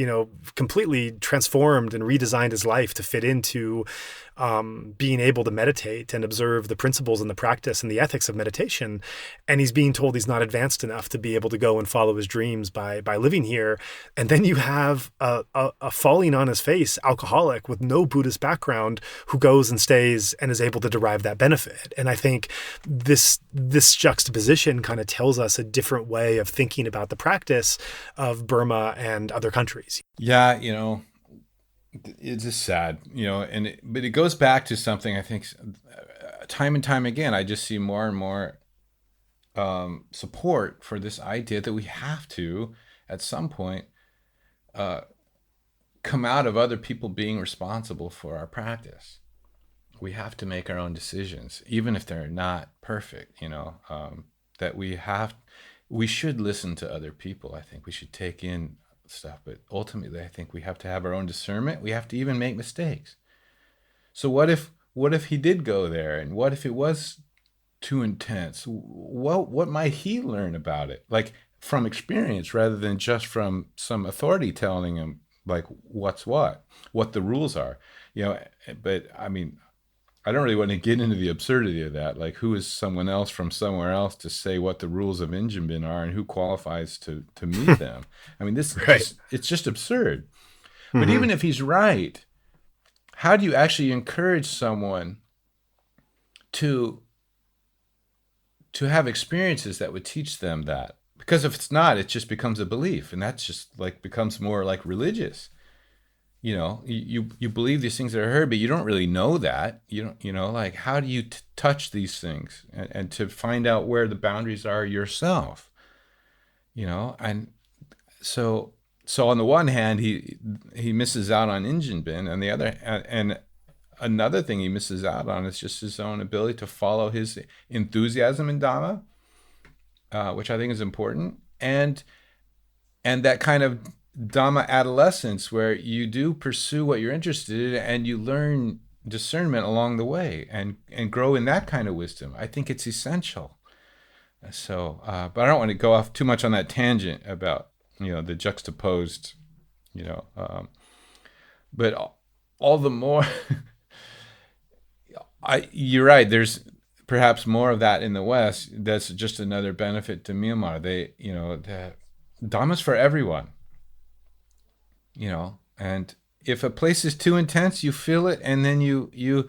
completely transformed and redesigned his life to fit into being able to meditate and observe the principles and the practice and the ethics of meditation. And he's being told he's not advanced enough to be able to go and follow his dreams by living here. And then you have a falling on his face alcoholic with no Buddhist background who goes and stays and is able to derive that benefit. And I think this juxtaposition kind of tells us a different way of thinking about the practice of Burma and other countries. Yeah, it's just sad, but it goes back to something I think time and time again, I just see more and more support for this idea that we have to, at some point, come out of other people being responsible for our practice. We have to make our own decisions, even if they're not perfect, that we should listen to other people. I think we should take in stuff, but ultimately I think we have to have our own discernment. We have to even make mistakes. So what if he did go there, and what if it was too intense? What might he learn about it, like from experience rather than just from some authority telling him like what the rules are, but I mean, I don't really want to get into the absurdity of that. Like, who is someone else from somewhere else to say what the rules of Ingyinbin are, and who qualifies to meet them? I mean, it's just absurd. Mm-hmm. But even if he's right, how do you actually encourage someone to have experiences that would teach them that? Because if it's not, it just becomes a belief, and that's just like becomes more like religious. You believe these things that are heard, but you don't really know that. You don't, like, how do you touch these things and to find out where the boundaries are yourself? And so on the one hand, he misses out on Ingyinbin, and the other, and another thing he misses out on is just his own ability to follow his enthusiasm in Dhamma, which I think is important, and that kind of Dhamma adolescence where you do pursue what you're interested in and you learn discernment along the way and grow in that kind of wisdom. I think it's essential. So, but I don't want to go off too much on that tangent about, the juxtaposed, but all the more, you're right. There's perhaps more of that in the West. That's just another benefit to Myanmar. The Dhamma's for everyone. And if a place is too intense, you feel it, and then you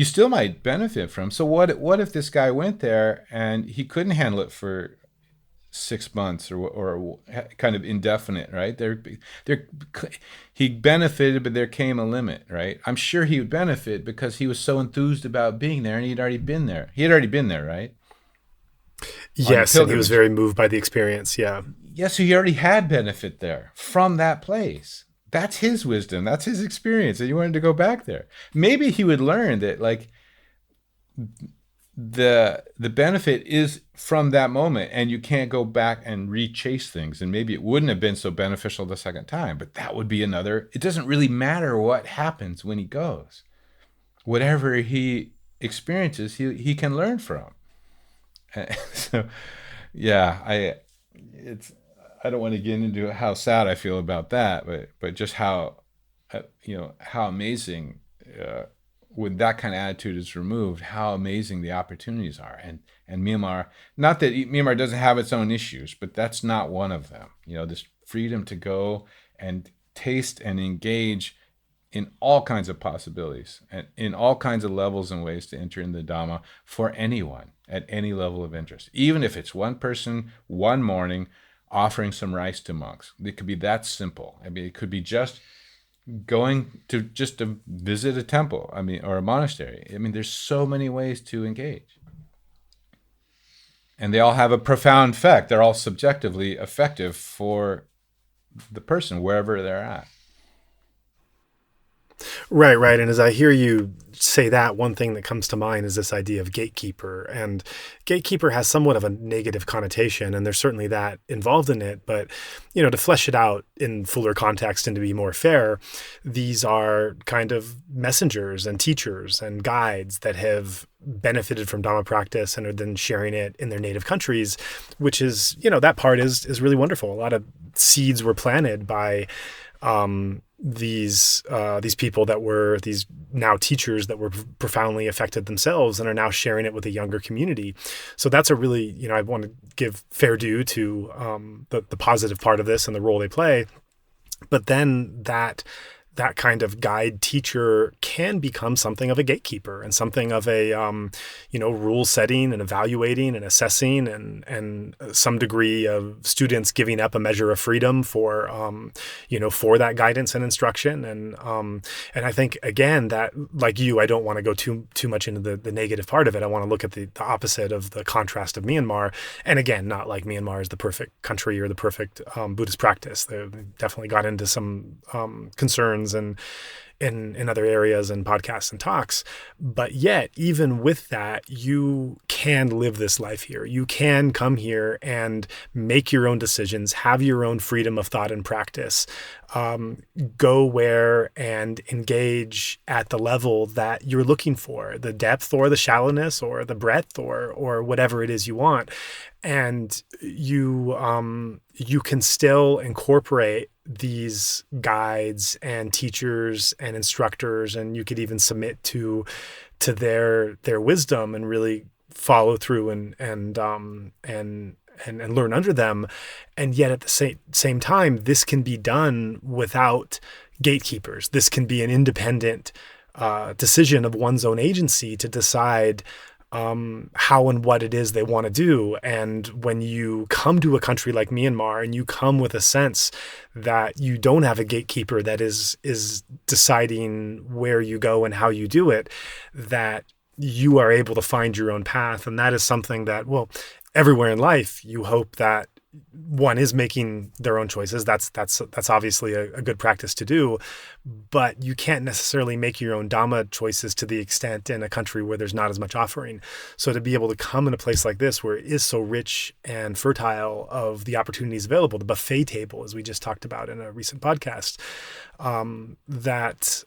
still might benefit from. So what if this guy went there and he couldn't handle it for 6 months or kind of indefinite, right? He benefited, but there came a limit, right? I'm sure he would benefit because he was so enthused about being there, and he'd already been there. He had already been there, right? Yes, and he was very moved by the experience. Yeah. Yes, so he already had benefit there from that place. That's his wisdom. That's his experience. And you wanted to go back there. Maybe he would learn that, like, the benefit is from that moment, and you can't go back and re-chase things. And maybe it wouldn't have been so beneficial the second time, but that would be another. It doesn't really matter what happens when he goes. Whatever he experiences, he can learn from. So, yeah, I don't want to get into how sad I feel about that, but just how amazing when that kind of attitude is removed, how amazing the opportunities are. And Myanmar, not that Myanmar doesn't have its own issues, but that's not one of them. This freedom to go and taste and engage in all kinds of possibilities and in all kinds of levels and ways to enter in the Dhamma for anyone at any level of interest, even if it's one person one morning offering some rice to monks. It could be that simple. I mean, it could be just going to visit a temple, or a monastery. I mean, there's so many ways to engage. And they all have a profound effect. They're all subjectively effective for the person, wherever they're at. Right. And as I hear you say that, one thing that comes to mind is this idea of gatekeeper. And gatekeeper has somewhat of a negative connotation, and there's certainly that involved in it. But, to flesh it out in fuller context and to be more fair, these are kind of messengers and teachers and guides that have benefited from Dhamma practice and are then sharing it in their native countries, which is, that part is really wonderful. A lot of seeds were planted by these people that were these now teachers that were profoundly affected themselves and are now sharing it with a younger community. So that's a really, I want to give fair due to the positive part of this and the role they play. But then that kind of guide teacher can become something of a gatekeeper and something of a, rule setting and evaluating and assessing and some degree of students giving up a measure of freedom for, for that guidance and instruction. And I think, again, that like you, I don't want to go too much into the negative part of it. I want to look at the opposite of the contrast of Myanmar. And again, not like Myanmar is the perfect country or the perfect Buddhist practice. They definitely got into some concerns and in other areas and podcasts and talks. But yet, even with that, you can live this life here. You can come here and make your own decisions, have your own freedom of thought and practice, go where and engage at the level that you're looking for, the depth or the shallowness or the breadth or whatever it is you want. And you can still incorporate these guides and teachers and instructors, and you could even submit to their wisdom and really follow through and learn under them. And yet at the same time, this can be done without gatekeepers. This can be an independent decision of one's own agency to decide how and what it is they want to do. And when you come to a country like Myanmar and you come with a sense that you don't have a gatekeeper that is deciding where you go and how you do it, that you are able to find your own path. And that is something that, well, everywhere in life, you hope that one is making their own choices. That's obviously a good practice to do, but you can't necessarily make your own Dhamma choices to the extent in a country where there's not as much offering. So to be able to come in a place like this where it is so rich and fertile of the opportunities available, the buffet table, as we just talked about in a recent podcast, that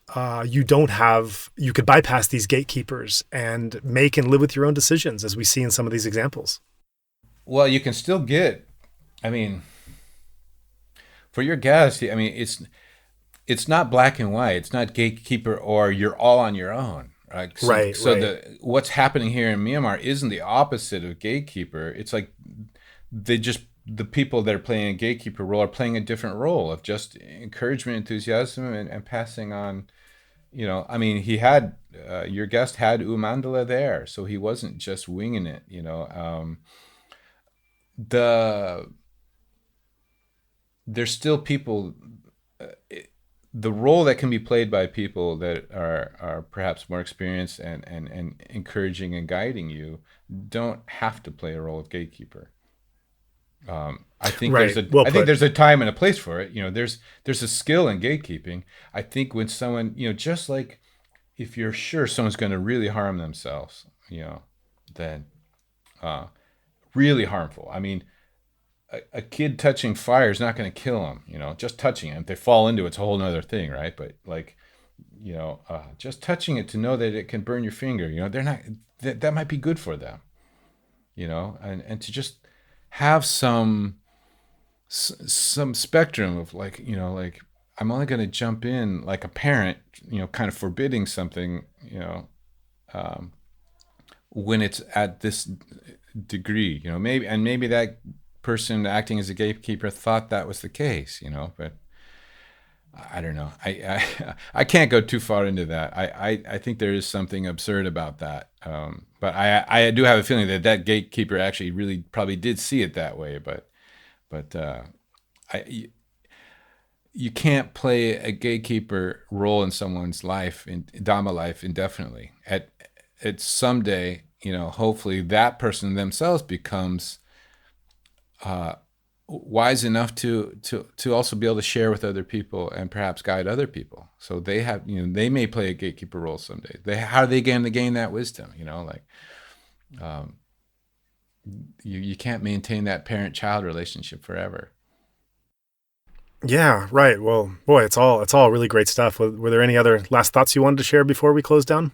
you could bypass these gatekeepers and make and live with your own decisions, as we see in some of these examples. Well, you can still get, for your guests, it's not black and white. It's not gatekeeper or you're all on your own, right? So what's happening here in Myanmar isn't the opposite of gatekeeper. It's like the people that are playing a gatekeeper role are playing a different role of just encouragement, enthusiasm, and passing on. He had your guest had U Mandala there, so he wasn't just winging it. There's still people, the role that can be played by people that are perhaps more experienced and encouraging and guiding you don't have to play a role of gatekeeper. I think there's a time and a place for it. There's a skill in gatekeeping. I think when someone, just like if you're sure someone's going to really harm themselves, then really harmful. A kid touching fire is not going to kill them, just touching it. If they fall into it, it's a whole nother thing, right? But just touching it to know that it can burn your finger, they're not, that might be good for them, and to just have some spectrum of I'm only going to jump in like a parent, kind of forbidding something, when it's at this degree, maybe that person acting as a gatekeeper thought that was the case, but I don't know. I can't go too far into that. I think there is something absurd about that. But I do have a feeling that gatekeeper actually really probably did see it that way. But you can't play a gatekeeper role in someone's life, in Dhamma life, indefinitely. At someday, hopefully that person themselves becomes wise enough to also be able to share with other people and perhaps guide other people. So they have, they may play a gatekeeper role someday. How are they going to gain that wisdom? You can't maintain that parent-child relationship forever. Yeah, right. Well, boy, it's all really great stuff. Were there any other last thoughts you wanted to share before we close down?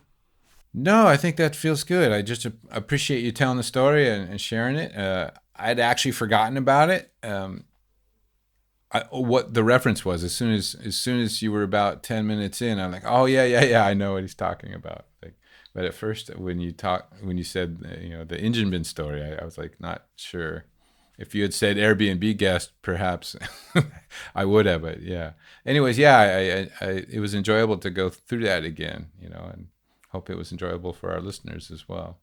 No, I think that feels good. I just appreciate you telling the story and sharing it. I'd actually forgotten about it. What the reference was, as soon as you were about 10 minutes in, I'm like, oh yeah, I know what he's talking about. But at first, when you said the Ingyinbin story, I was like not sure. If you had said Airbnb guest, perhaps I would have. But yeah. Anyways, yeah, it was enjoyable to go through that again, and hope it was enjoyable for our listeners as well.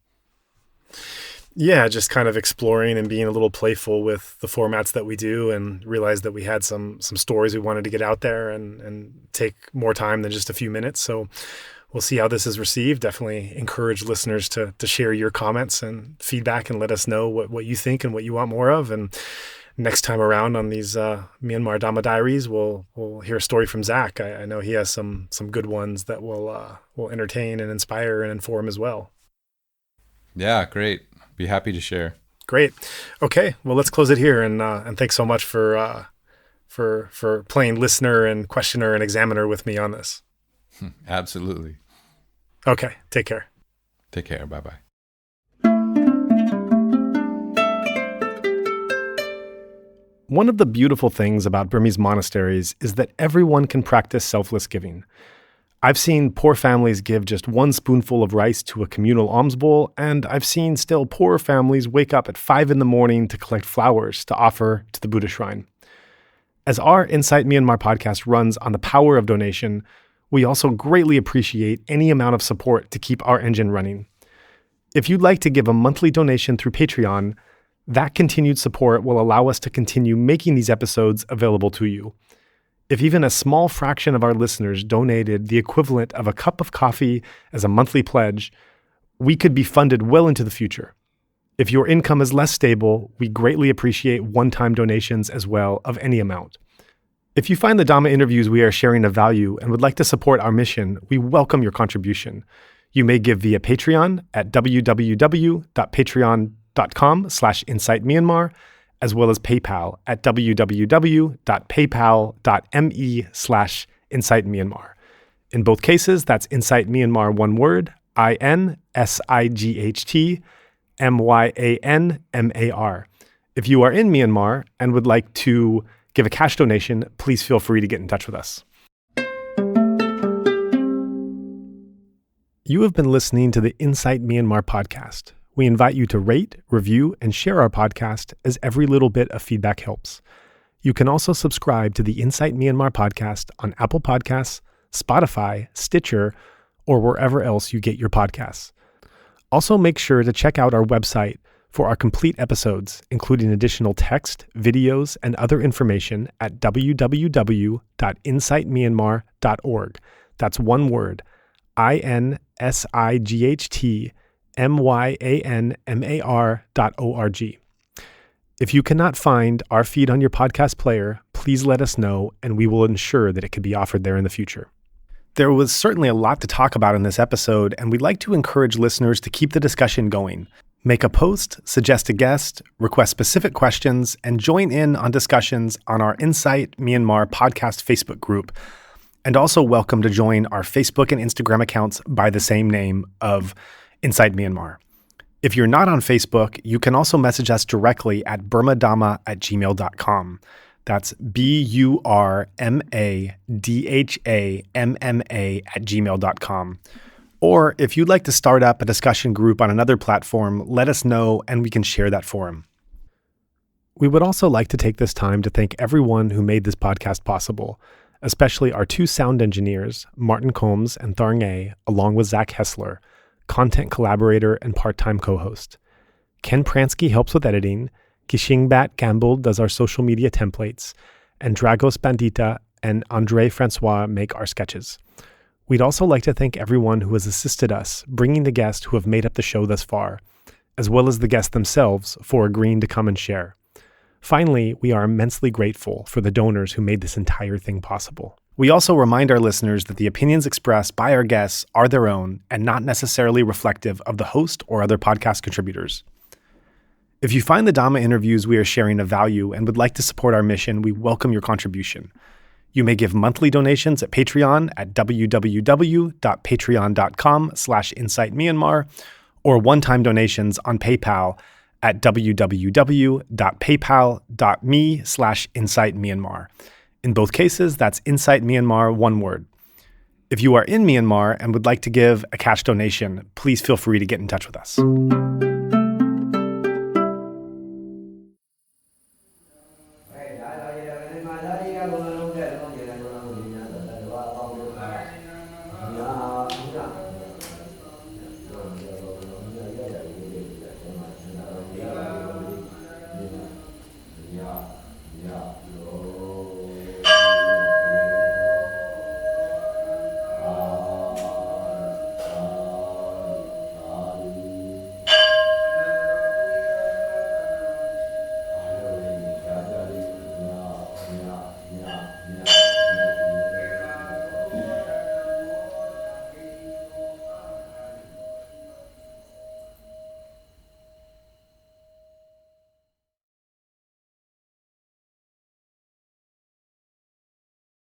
Yeah, just kind of exploring and being a little playful with the formats that we do, and realized that we had some stories we wanted to get out there and take more time than just a few minutes. So we'll see how this is received. Definitely encourage listeners to share your comments and feedback and let us know what you think and what you want more of. And next time around on these Myanmar Dhamma Diaries, we'll hear a story from Zach. I know he has some good ones that will entertain and inspire and inform as well. Yeah, great. Be happy to share. Great. Okay, well, let's close it here. And thanks so much for playing listener and questioner and examiner with me on this. Absolutely. Okay, take care. Take care. Bye-bye. One of the beautiful things about Burmese monasteries is that everyone can practice selfless giving. I've seen poor families give just one spoonful of rice to a communal alms bowl, and I've seen still poorer families wake up at 5 a.m. to collect flowers to offer to the Buddha shrine. As our Insight Myanmar podcast runs on the power of donation, we also greatly appreciate any amount of support to keep our engine running. If you'd like to give a monthly donation through Patreon, that continued support will allow us to continue making these episodes available to you. If even a small fraction of our listeners donated the equivalent of a cup of coffee as a monthly pledge, we could be funded well into the future. If your income is less stable, we greatly appreciate one-time donations as well of any amount. If you find the Dhamma interviews we are sharing of value and would like to support our mission, we welcome your contribution. You may give via Patreon at www.patreon.com/insightmyanmar, as well as PayPal at www.paypal.me/insightmyanmar. In both cases, that's Insight Myanmar, one word, INSIGHTMYANMAR. If you are in Myanmar and would like to give a cash donation, please feel free to get in touch with us. You have been listening to the Insight Myanmar podcast. We invite you to rate, review, and share our podcast, as every little bit of feedback helps. You can also subscribe to the Insight Myanmar podcast on Apple Podcasts, Spotify, Stitcher, or wherever else you get your podcasts. Also, make sure to check out our website for our complete episodes, including additional text, videos, and other information at www.insightmyanmar.org. That's one word, INSIGHTMYANMAR.org. If you cannot find our feed on your podcast player, please let us know, and we will ensure that it can be offered there in the future. There was certainly a lot to talk about in this episode, and we'd like to encourage listeners to keep the discussion going. Make a post, suggest a guest, request specific questions, and join in on discussions on our Insight Myanmar podcast Facebook group. And also welcome to join our Facebook and Instagram accounts by the same name of Insight Myanmar. If you're not on Facebook, you can also message us directly at burmadhamma@gmail.com. That's BURMADHAMMA@gmail.com. Or if you'd like to start up a discussion group on another platform, let us know and we can share that forum. We would also like to take this time to thank everyone who made this podcast possible, especially our two sound engineers, Martin Combs and Tharng A, along with Zach Hessler, content collaborator and part-time co-host. Ken Pransky helps with editing, Kishingbat Campbell does our social media templates, and Dragos Bandita and Andre Francois make our sketches. We'd also like to thank everyone who has assisted us bringing the guests who have made up the show thus far, as well as the guests themselves for agreeing to come and share. Finally, we are immensely grateful for the donors who made this entire thing possible. We also remind our listeners that the opinions expressed by our guests are their own and not necessarily reflective of the host or other podcast contributors. If you find the Dhamma interviews we are sharing of value and would like to support our mission, we welcome your contribution. You may give monthly donations at Patreon at www.patreon.com/insightmyanmar or one-time donations on PayPal at www.paypal.me/insightmyanmar. In both cases, that's Insight Myanmar, one word. If you are in Myanmar and would like to give a cash donation, please feel free to get in touch with us.